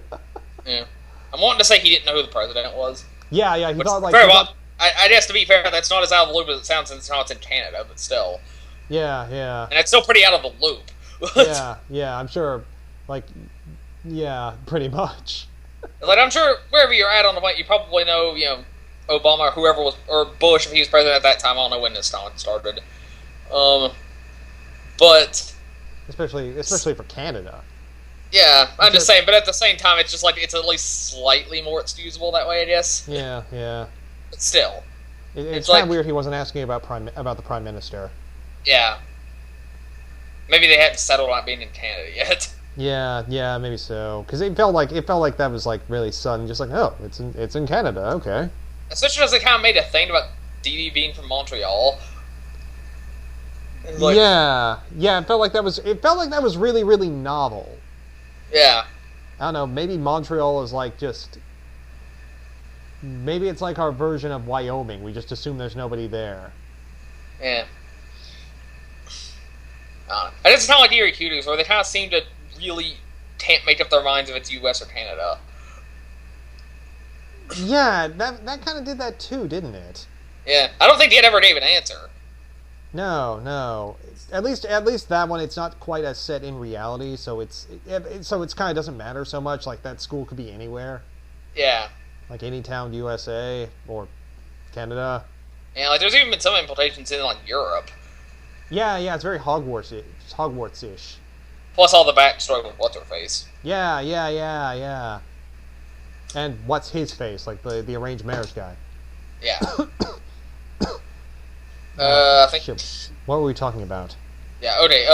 Yeah, I'm wanting to say he didn't know who the president was.
Yeah, he thought like
very well. I guess to be fair, that's not as out of the loop as it sounds since now it's in Canada, but still.
Yeah.
And it's still pretty out of the loop.
yeah, I'm sure. Like, yeah, pretty much.
Like, I'm sure wherever you're at on the point, you probably know, Obama or whoever was, or Bush if he was president at that time. I don't know when this started. But
especially for Canada.
Yeah, I'm just saying. But at the same time, it's just like it's at least slightly more excusable that way, I guess.
Yeah.
But still,
it's kind of weird he wasn't asking about the prime minister.
Yeah. Maybe they hadn't settled on being in Canada yet.
Yeah, maybe so. Because it felt like that was like really sudden. Just like, oh, it's in Canada, okay.
Especially because they kind of made a thing about Dee Dee being from Montreal. Like,
yeah, it felt like that was really, really novel.
yeah.
I don't know, maybe Montreal is like maybe it's like our version of Wyoming. We just assume there's nobody there.
Yeah. And it's kind of like Eerie Cuties, where they kind of seem to really can't make up their minds if it's U.S. or Canada.
Yeah, that kind of did that too, didn't it?
Yeah, I don't think Ed ever gave an answer.
No. At least that one, it's not quite as set in reality, so it's kind of doesn't matter so much. Like that school could be anywhere.
Yeah.
Like any town, USA or Canada.
Yeah, like there's even been some implications in like Europe.
Yeah, it's very Hogwarts-ish.
Plus all the backstory with what's her face.
Yeah. And what's his face? Like the arranged marriage guy.
Yeah. I think.
Shit. What were we talking about?
Yeah. Okay.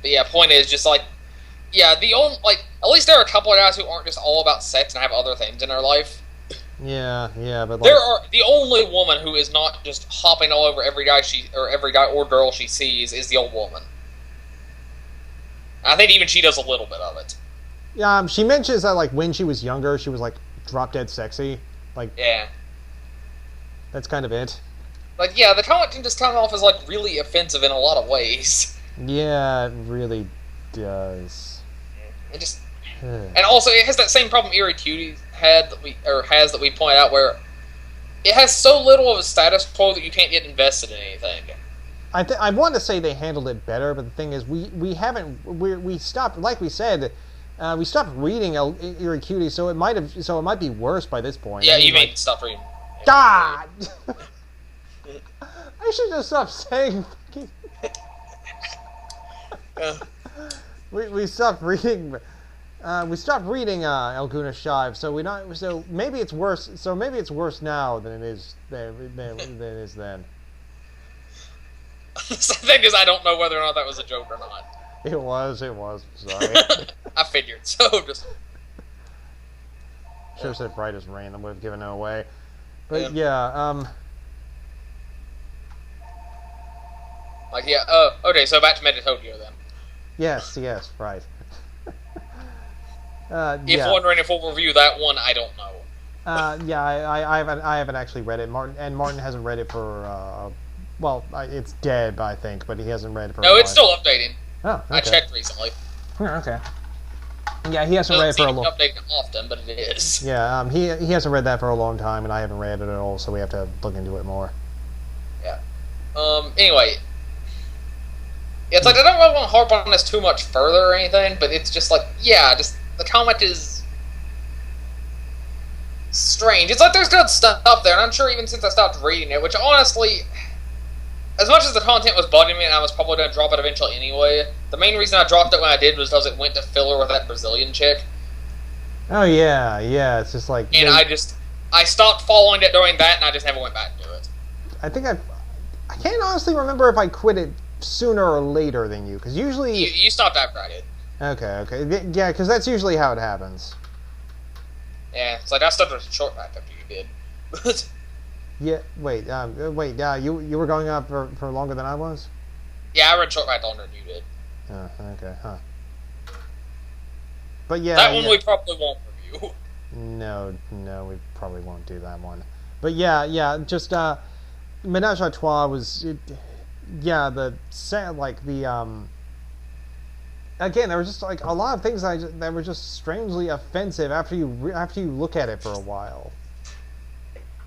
But yeah. Point is just like, yeah. The only at least there are a couple of guys who aren't just all about sex and have other things in their life.
Yeah, but like,
there are the only woman who is not just hopping all over every guy or girl she sees is the old woman. I think even she does a little bit of it.
Yeah, she mentions that like when she was younger, she was like drop dead sexy. Like,
yeah,
that's kind of it.
Like, yeah, the comment can just come off as like really offensive in a lot of ways.
Yeah, it really does.
It just, and also it has that same problem Eerie Cutie has that we point out, where it has so little of a status quo that you can't get invested in anything.
I want to say they handled it better, but the thing is, we stopped, like we said, we stopped reading Eerie Cutie, so it might be worse by this point.
Yeah, you mean stop reading?
God, I should just stop saying. We stopped reading. We stopped reading El Guna Shive, so maybe it's worse. So maybe it's worse now than it is then.
The thing is, I don't know whether or not that was a joke or not.
It was. Sorry.
I figured. So just
should have said bright as rain. That would have given it away. But yeah.
Like, yeah. Okay. So back to Metatopia then.
Yes. Right.
If wondering if we'll review that one, I don't know.
Yeah, I haven't actually read it. Martin hasn't read it for. Well, it's dead, I think, but he hasn't read it for.
No, it's still updating.
Oh, okay.
I checked recently.
Okay. Yeah, he hasn't read it for a long.
Updating often, but it is.
Yeah, he hasn't read that for a long time, and I haven't read it at all, so we have to look into it more.
Yeah. Anyway. It's like, I don't really want to harp on this too much further or anything, but it's just like, yeah, just the comic is strange. It's like there's good stuff there, and I'm sure even since I stopped reading it, which honestly, as much as the content was bugging me and I was probably going to drop it eventually anyway, the main reason I dropped it when I did was because it went to filler with that Brazilian chick.
Oh, yeah, it's just like...
And I stopped following it during that, and I just never went back to it.
I think I can't honestly remember if I quit it sooner or later than you, because usually...
You stopped after I did.
Okay. Yeah, because that's usually how it happens.
Yeah, it's like I stopped a short back after you did.
Yeah, wait, you were going up for longer than I was?
Yeah, I read short back longer than you did.
Oh, okay, huh. But yeah...
That one we probably won't review.
No, we probably won't do that one. But yeah, just, Menage a Trois was... again, there were just like a lot of things that were just strangely offensive after you look at it for a while.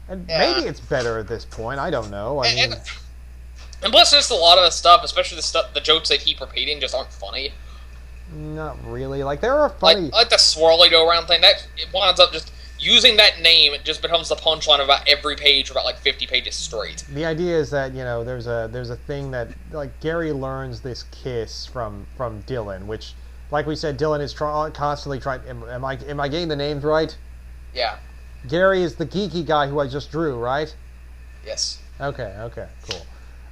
And maybe it's better at this point. I don't know.
And plus, just a lot of the stuff, especially the jokes they keep repeating, just aren't funny.
Not really. Like there are funny,
like the swirly go around thing. That it winds up just using that name. It just becomes the punchline of about every page for about like 50 pages straight.
The idea is that there's a thing that like Gary learns this kiss from Dylan, which, like we said, Dylan is constantly trying. Am I getting the names right?
Yeah.
Gary is the geeky guy who I just drew, right?
Yes.
Okay, cool.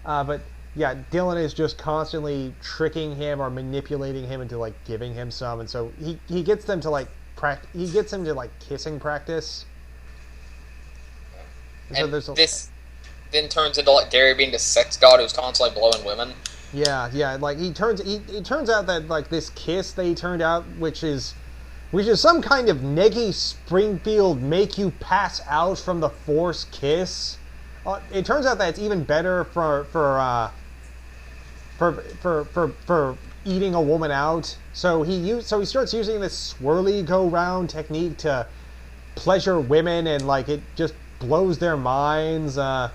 But yeah, Dylan is just constantly tricking him or manipulating him into like giving him some, and so he gets them to like he gets him to like kissing practice.
And so this then turns into like Gary being the sex god who's constantly blowing women.
Yeah. Like it turns out that like this kiss they turned out, which is some kind of Neggy Springfield make you pass out from the force kiss. It turns out that it's even better for eating a woman out. So he starts using this swirly go round technique to pleasure women, and like it just blows their minds.
Yeah.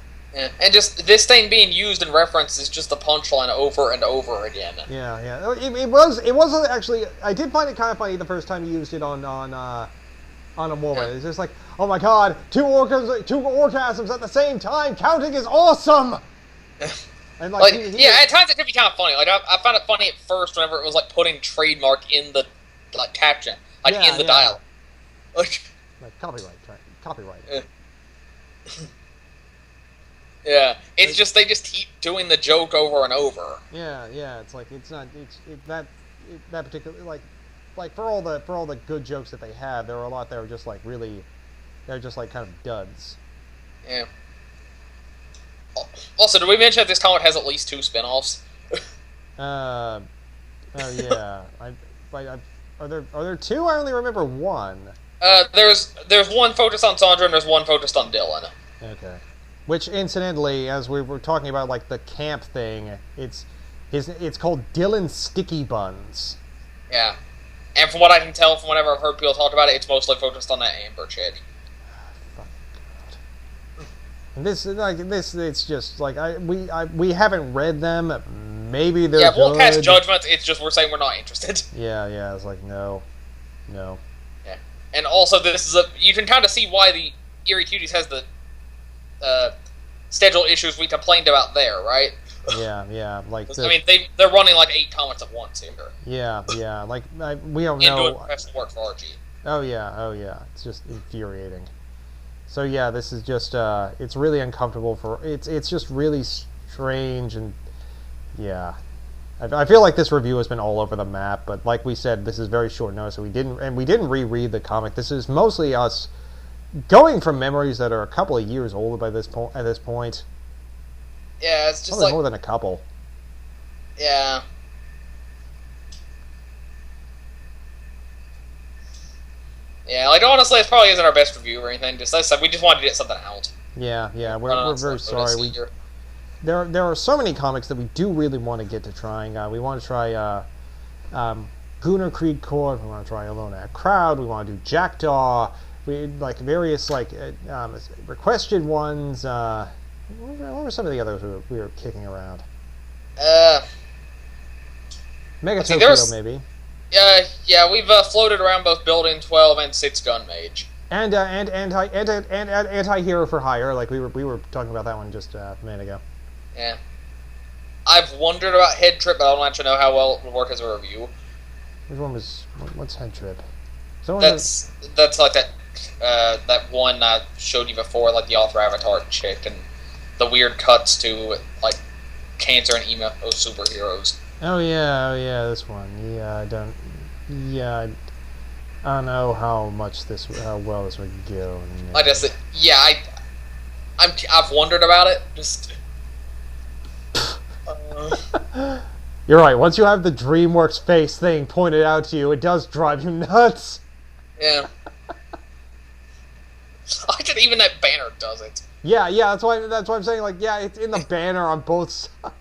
And just this thing being used in reference is just the punchline over and over again.
Yeah. It was actually. I did find it kind of funny the first time he used it on a woman. Yeah. It's just like, oh my god, two orgasms at the same time. Counting is awesome. And
like at times it could be kind of funny. Like I found it funny at first whenever it was like putting trademark in the like caption, like in the dialogue.
Like copyright.
Yeah, it's just they just keep doing the joke over and over.
Yeah, it's like that particular like for all the good jokes that they have, there are a lot that are just like really, they're just like kind of duds.
Yeah. Also, did we mention that this comic has at least 2 spin-offs?
Oh yeah. Are there 2? I only remember 1.
There's one focused on Sandra and there's one focused on Dylan.
Okay. Which, incidentally, as we were talking about, like, the camp thing, it's called Dylan Sticky Buns.
Yeah. And from what I can tell, from whenever I've heard people talk about it, it's mostly focused on that Amber chick.
Fuck God. And it's just, like, we haven't read them. Maybe they're good.
Yeah, we'll cast judgments, it's just we're saying we're not interested.
Yeah, it's like, no.
Yeah. And also, you can kind of see why the Eerie Cuties has the schedule issues we complained about there, right?
Yeah. Like
I mean, they're running like 8 comics at once here.
Yeah. Like we don't know.
And doing professional work for Archie.
Oh yeah. It's just infuriating. So yeah, this is just it's really uncomfortable it's just really strange, and yeah. I feel like this review has been all over the map, but like we said, this is very short notice, so we didn't reread the comic. This is mostly us going from memories that are a couple of years old at this point.
Yeah, it's just
probably
like
more than a couple.
Yeah. Yeah, like honestly, it probably isn't our best review or anything. Just we just wanted to get something out.
Yeah, we're very sorry. There are so many comics that we do really want to get to trying. We want to try Gunnar Creed Court. We want to try Alone at Crowd. We want to do Jackdaw. We like various requested ones. What were some of the others we were kicking around? Mega Tokyo, maybe.
Yeah, we've floated around both Building 12 and 6 Gun Mage.
And Anti-Hero for Hire, like we were talking about that one just a minute ago.
Yeah. I've wondered about Head Trip, but I don't actually know how well it would work as a review.
Which one was... What's Head Trip?
That's like that one I showed you before, like the author avatar chick, and the weird cuts to, like, cancer and emo superheroes.
Oh yeah, this one. I don't know how well this would go.
No. I've wondered about it. Just.
You're right. Once you have the DreamWorks face thing pointed out to you, it does drive you nuts.
Yeah. Even that banner does it.
Yeah. That's why I'm saying, like, yeah, it's in the banner on both sides.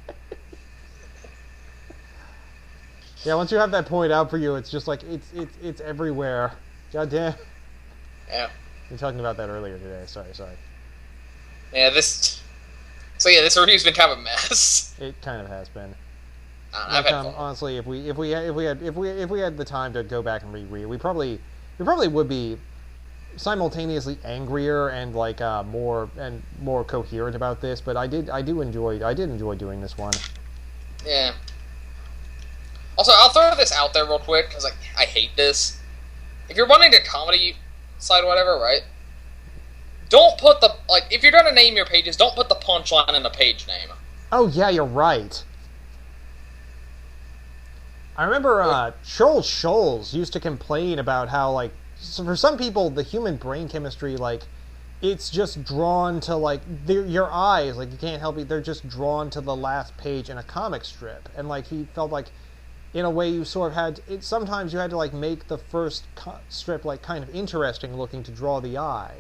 Yeah, once you have that point out for you, it's just like it's everywhere. God damn.
Yeah.
We were talking about that earlier today. Sorry.
Yeah, this review's been kind of a mess.
It kind of has been.
I've had fun.
Honestly, if we had the time to go back and reread, we probably would be simultaneously angrier and like more coherent about this. But I did enjoy doing this one.
Yeah. Also, I'll throw this out there real quick, because I hate this. If you're running a comedy site or whatever, right? Don't put if you're going to name your pages, don't put the punchline in the page name.
Oh, yeah, you're right. I remember Charles Schulz used to complain about how, like, for some people, the human brain chemistry, like, it's just drawn to like your eyes, like you can't help it. They're just drawn to the last page in a comic strip, and like he felt like, in a way, you sort of had it. Sometimes you had to like make the first strip like kind of interesting looking to draw the eye.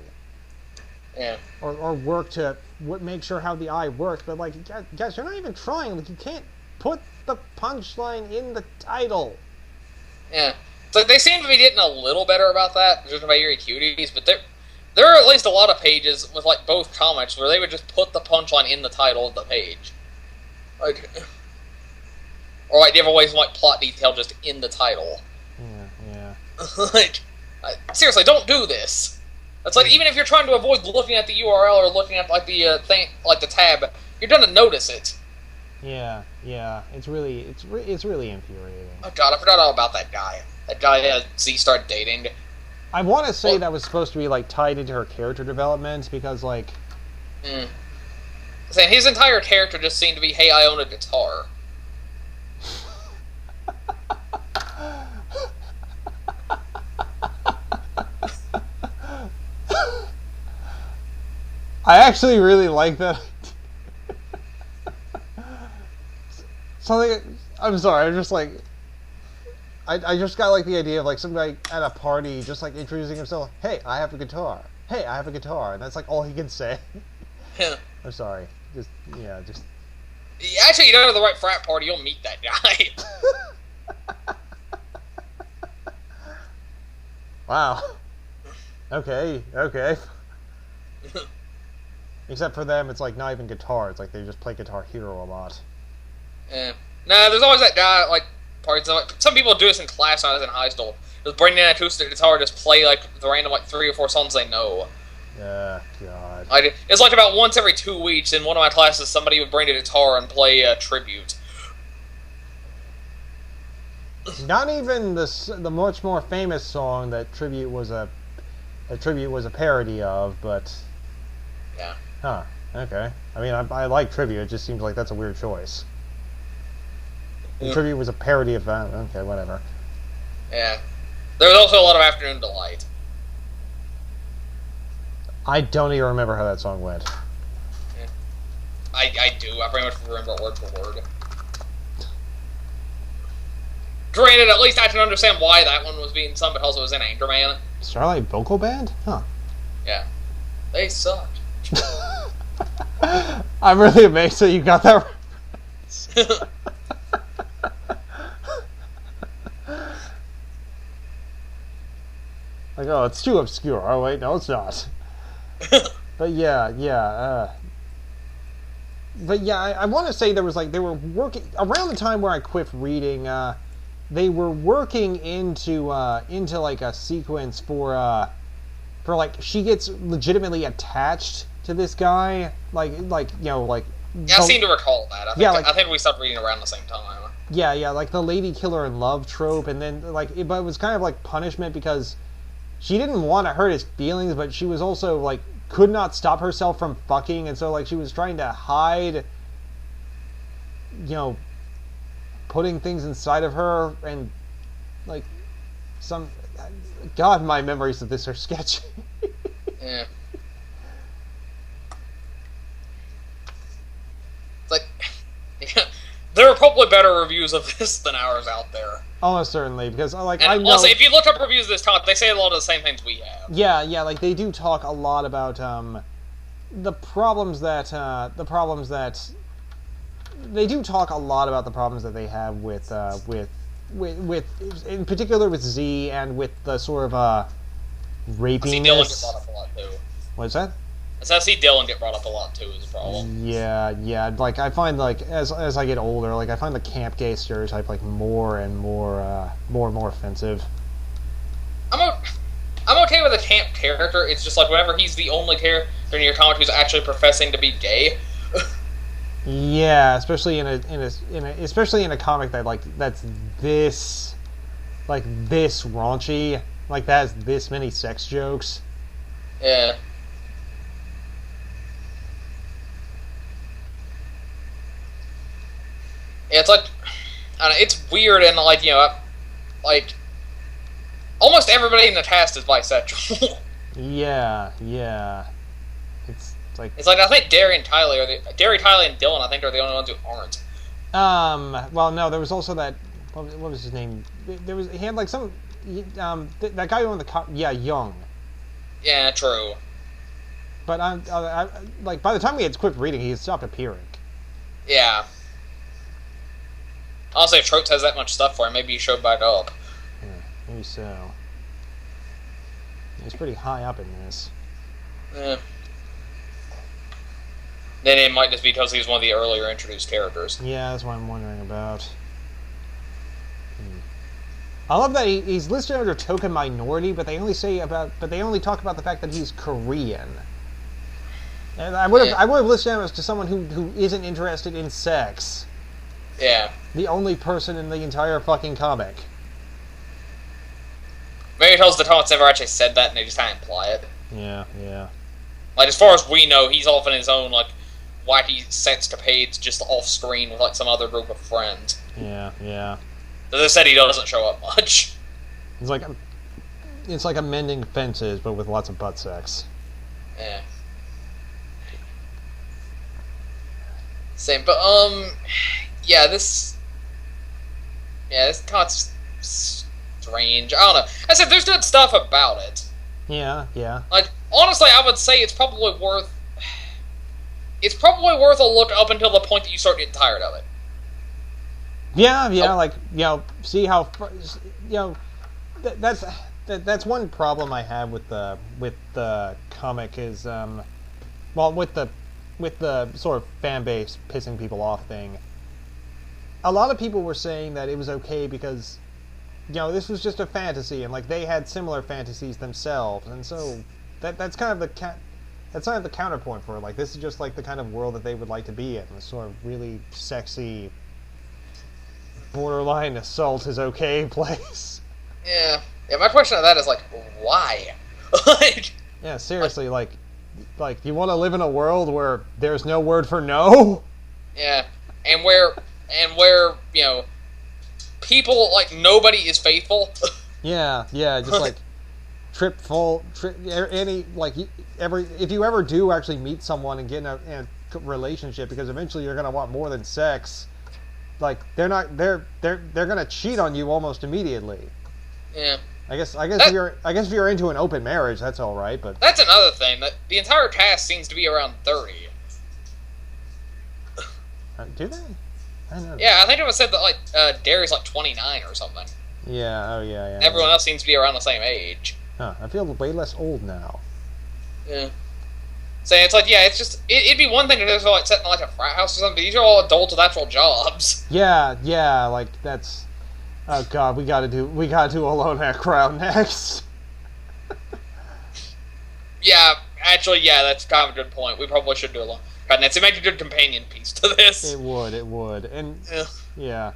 Yeah.
Or work to make sure how the eye worked, but like, guys, you're not even trying. Like, you can't put the punchline in the title.
Yeah. So they seem to be getting a little better about that, just by Eerie Cuties, but there are at least a lot of pages with like both comics where they would just put the punchline in the title of the page. Like, or like give away some like plot detail just in the title.
Yeah.
Like, seriously, don't do this. It's like, even if you're trying to avoid looking at the URL or looking at like the thing, like the tab, you're gonna notice it.
Yeah. It's really infuriating.
Oh god, I forgot all about that guy. That guy Z started dating.
I want to say that was supposed to be like tied into her character development because like.
Saying his entire character just seemed to be, hey, I own a guitar.
I actually really like that. Something. I'm sorry. I'm just like. I just got like the idea of like somebody at a party just like introducing himself. Hey, I have a guitar. Hey, I have a guitar, and that's like all he can say.
Yeah.
I'm sorry. Just.
Actually, you go to the right frat party, you'll meet that guy.
Wow. Okay. Except for them, it's like not even guitar. It's like they just play Guitar Hero a lot.
Yeah. Nah, there's always that guy, like, parties. Like, some people do this in class when I was in high school. Just bring in an acoustic guitar, just play, like, the random, like, 3 or 4 songs they know.
Yeah, God.
It's like about once every 2 weeks, in one of my classes, somebody would bring a guitar and play a tribute.
Not even the much more famous song that Tribute was a parody of, but...
Yeah.
Huh, okay. I mean, I like Tribute, it just seems like that's a weird choice. Tribute was a parody of that. Okay, whatever.
Yeah. There was also a lot of Afternoon Delight.
I don't even remember how that song went.
Yeah. I do. I pretty much remember it word for word. Granted, at least I can understand why that one was being sung because it was in Anchorman.
Starlight Vocal Band? Huh.
Yeah. They sucked.
I'm really amazed that you got that reference. Like, oh, it's too obscure. Oh, wait, no, it's not. But yeah. But yeah, I want to say there was like, they were working, around the time where I quit reading, they were working into like a sequence for like, she gets legitimately attached to this guy, like you know, like.
Yeah, I seem to recall that. I think we stopped reading around the same time.
Yeah, like the lady killer in love trope, and then like, but it was kind of like punishment because she didn't want to hurt his feelings, but she was also like could not stop herself from fucking, and so like she was trying to hide, you know, putting things inside of her, and like some. God, my memories of this are sketchy.
Yeah. Like, yeah, there are probably better reviews of this than ours out there.
Almost certainly, because like
and
I know.
Also, if you look up reviews of this talk, they say a lot of the same things we have.
Yeah, like they do talk a lot about the problems that they do talk a lot about the problems that they have with in particular with Z and with the sort of rapiness.
I see Dylan get brought up a lot too.
What's that?
I see Dylan get brought up a lot too as a problem.
Yeah. Like I find like as I get older, like I find the camp gay stereotype like more and more offensive.
I'm okay with a camp character. It's just like whenever he's the only character in your comic who's actually professing to be gay.
Yeah, especially in a comic that like that's this raunchy, like that has this many sex jokes.
Yeah. Yeah, it's like, I don't know, it's weird and like, you know, like, almost everybody in the cast is bisexual.
Yeah.
It's like I think Derry, Tyler, and Dylan, I think, are the only ones who aren't.
Well, no, there was also that. What was his name? He had like some. That guy who owned the Young.
Yeah, true.
But like by the time we had quit reading, he had stopped appearing.
Yeah. Honestly, if Trotes has that much stuff for him, maybe he showed back up.
Yeah, maybe so. He's pretty high up in this.
Yeah. Then it might just be because he was one of the earlier introduced characters.
Yeah, that's what I'm wondering about. I love that he's listed under token minority, but they only talk about the fact that he's Korean. And I would have listed him as to someone who isn't interested in sex.
Yeah.
The only person in the entire fucking comic.
Maybe it tells the Thomas never actually said that, and they just kind of imply it.
Yeah.
Like, as far as we know, he's off in his own, like, wacky sexcapades just off-screen with, like, some other group of friends.
Yeah.
As I said, he doesn't show up much.
It's like amending fences, but with lots of butt sex.
Yeah. Same, but, this cont's strange. I don't know. I said, there's good stuff about it.
Yeah.
Like, honestly, I would say it's probably worth a look up until the point that you start getting tired of it.
Yeah, like, see how, that's one problem I have with the comic is, with the sort of fan base pissing people off thing. A lot of people were saying that it was okay because, this was just a fantasy, and like they had similar fantasies themselves, and so that's kind of the counterpoint for it. Like, this is just like the kind of world that they would like to be in. This sort of really sexy, borderline assault is okay place.
Yeah. My question on that is like, why?
Yeah, seriously, like you want to live in a world where there's no word for no?
Yeah, and where people, like, nobody is faithful.
Yeah, just like if you ever do actually meet someone and get in a relationship, because eventually you're gonna want more than sex. Like, they're gonna cheat on you almost immediately.
Yeah.
I guess if you're into an open marriage, that's all right. But
that's another thing. That the entire cast seems to be around 30.
Do they? I don't know.
Yeah, I think it was said that like Derry's like 29 or something.
Yeah. Oh yeah.
Everyone else seems to be around the same age.
Huh. I feel way less old now.
Yeah. So it's like, yeah, it's just it'd be one thing if they're like set in like a frat house or something. But these are all adults with actual jobs.
Yeah. Like that's. Oh god, we gotta do Alone at Crowd next.
Yeah, actually, that's kind of a good point. We probably should do Alone at Crowd next. It makes a good companion piece to this.
It would, and yeah.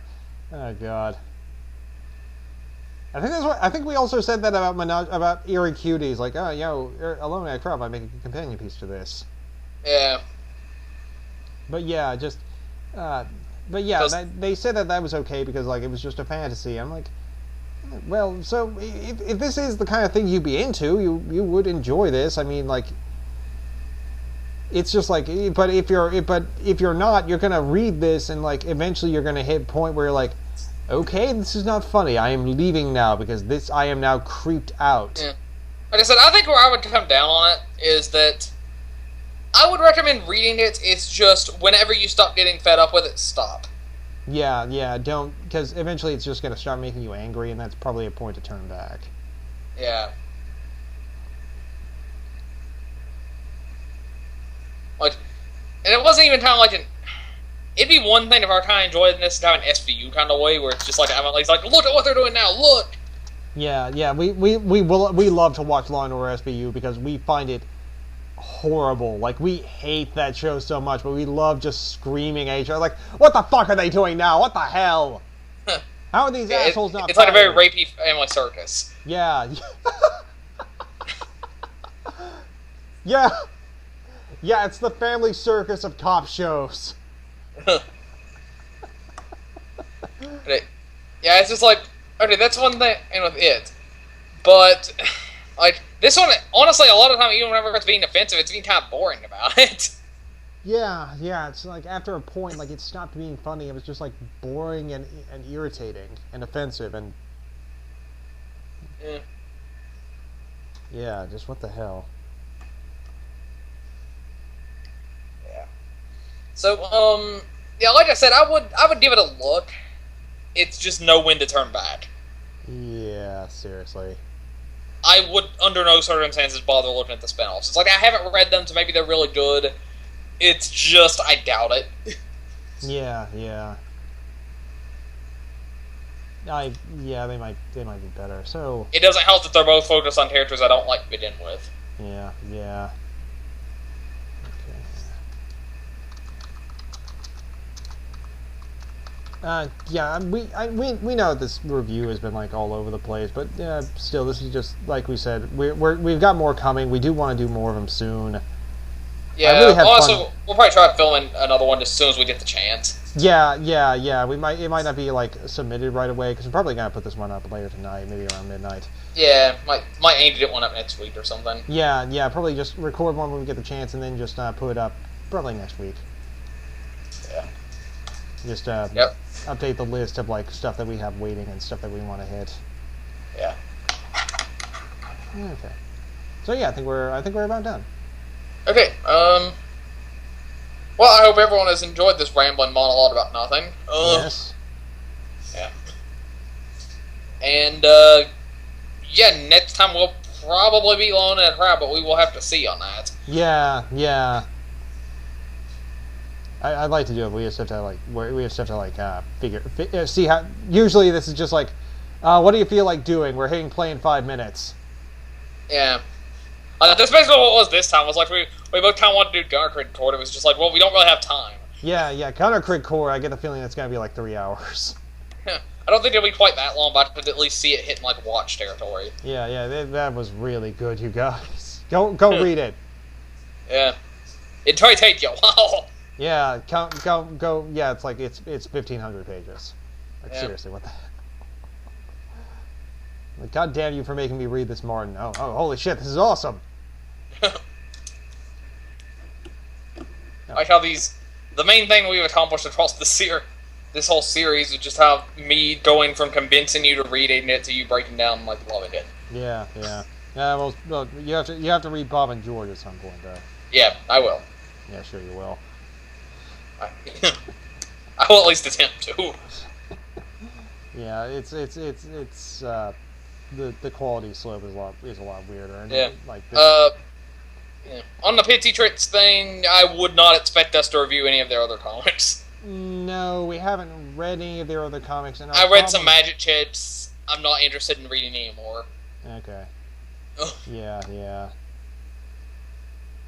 Oh god. I think we also said that about Menage, about Eerie Cuties. Like, Alone at Crowd might make a companion piece to this.
Yeah.
But yeah, just. But yeah, they said that was okay because like it was just a fantasy. I'm like, well, so if this is the kind of thing you'd be into, you would enjoy this. I mean, like, it's just like, but if you're not, you're gonna read this and like eventually you're gonna hit a point where you're like, okay, this is not funny. I am leaving now because I am now creeped out.
Yeah. Like I said, I think where I would come down on it is that I would recommend reading it. It's just whenever you stop getting fed up with it, stop.
Yeah, don't, because eventually it's just going to start making you angry, and that's probably a point to turn back.
Yeah. Like, and it wasn't even kind of like it'd be one thing if I kind of enjoyed this kind of an SVU kind of way, where it's just like, it's like, look at what they're doing now, look!
Yeah, we love to watch Law & Order SVU because we find it horrible. Like, we hate that show so much, but we love just screaming at each other. Like, what the fuck are they doing now? What the hell? How are these assholes not?
It's like a very rapey family circus.
Yeah. Yeah, it's the family circus of cop shows.
Yeah, it's just like, okay, that's one thing with it, but Like, this one, honestly, a lot of the time, even whenever it's being offensive, it's being kind of boring about it.
Yeah, it's like after a point, like it stopped being funny. It was just like boring and irritating and offensive and
Yeah.
yeah, just what the hell.
Yeah. So, yeah, like I said, I would give it a look. It's just know when to turn back.
Yeah, seriously.
I would, under no circumstances, bother looking at the spinoffs. It's like, I haven't read them, so maybe they're really good. It's just, I doubt it.
Yeah. Yeah, they might be better. So
It doesn't help that they're both focused on characters I don't like to begin with.
yeah. Yeah, we know this review has been like all over the place, but still, this is just like we said. We've got more coming. We do want to do more of them soon.
Yeah.
Really
Also, we'll probably try filming another one as soon as we get the chance.
Yeah. It might not be like submitted right away because we're probably gonna put this one up later tonight, maybe around midnight.
Yeah, might aim to get one up next week or something.
Yeah. Probably just record one when we get the chance, and then just put it up probably next week.
Yeah.
Just
Yep.
update the list of like stuff that we have waiting and stuff that we want to hit.
Yeah.
Okay. So yeah, I think we're about done.
Okay. Well, I hope everyone has enjoyed this rambling monologue about nothing.
Yes.
Yeah. And yeah, next time we'll probably be alone in a crowd, but we will have to see on that.
Yeah. I'd like to do it. We have stuff to figure see how. Usually this is just like, what do you feel like doing? We're hitting play in 5 minutes.
Yeah. That's basically what it was this time. It was like we both kind of wanted to do Gunner Crit Court. It was just like, well, we don't really have time.
Yeah. Gunner Crit Core, I get the feeling it's going to be like 3 hours.
I don't think it'll be quite that long, but I could at least see it hitting like watch territory.
Yeah. That was really good, you guys. Go read it.
Yeah. It'd probably take you a while.
Yeah, go. Yeah, it's like it's 1,500 pages. Like seriously, what the heck? Like, God damn you for making me read this, Martin. Oh, holy shit, this is awesome.
Like how the main thing we've accomplished across this whole series is just how me going from convincing you to reading it to you breaking down like loving it.
Yeah. Well, you have to read Bob and George at some point, though.
Yeah, I will.
Yeah, sure you will.
I will at least attempt to.
Yeah, it's the quality slope is a lot weirder. And
Yeah.
Like
yeah. On the Pitsy Tricks thing, I would not expect us to review any of their other comics.
No, we haven't read any of their other comics. And
I read some Magic Chips. I'm not interested in reading anymore.
Okay.
Ugh.
Yeah. Yeah,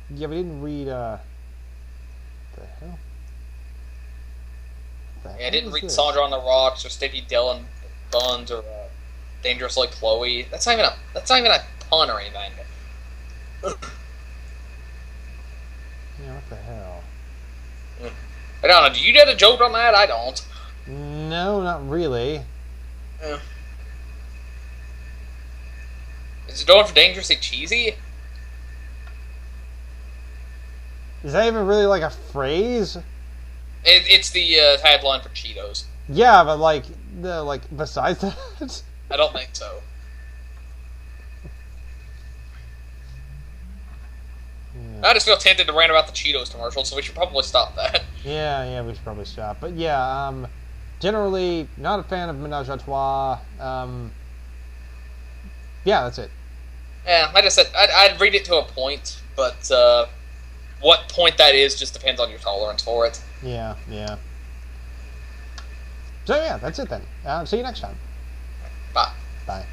we didn't read. The hell?
Yeah, I didn't read Sandra on the Rocks or Sticky Dylan Buns or Dangerously Chloe. That's not even a pun or anything.
Yeah, what the hell?
I don't know. Do you get a joke on that? I don't.
No, not really.
Yeah. Is it going for Dangerously Cheesy?
Is that even really like a phrase?
It's the tagline for Cheetos.
Yeah, but besides that,
I don't think so.
Yeah.
I just feel tempted to rant about the Cheetos commercial, so we should probably stop that.
Yeah, we should probably stop. But yeah, generally not a fan of Menage a Trois. Yeah, that's it.
Yeah, like I said, I'd read it to a point, but what point that is just depends on your tolerance for it.
Yeah. So yeah, that's it then. See you next time.
Bye.
Bye.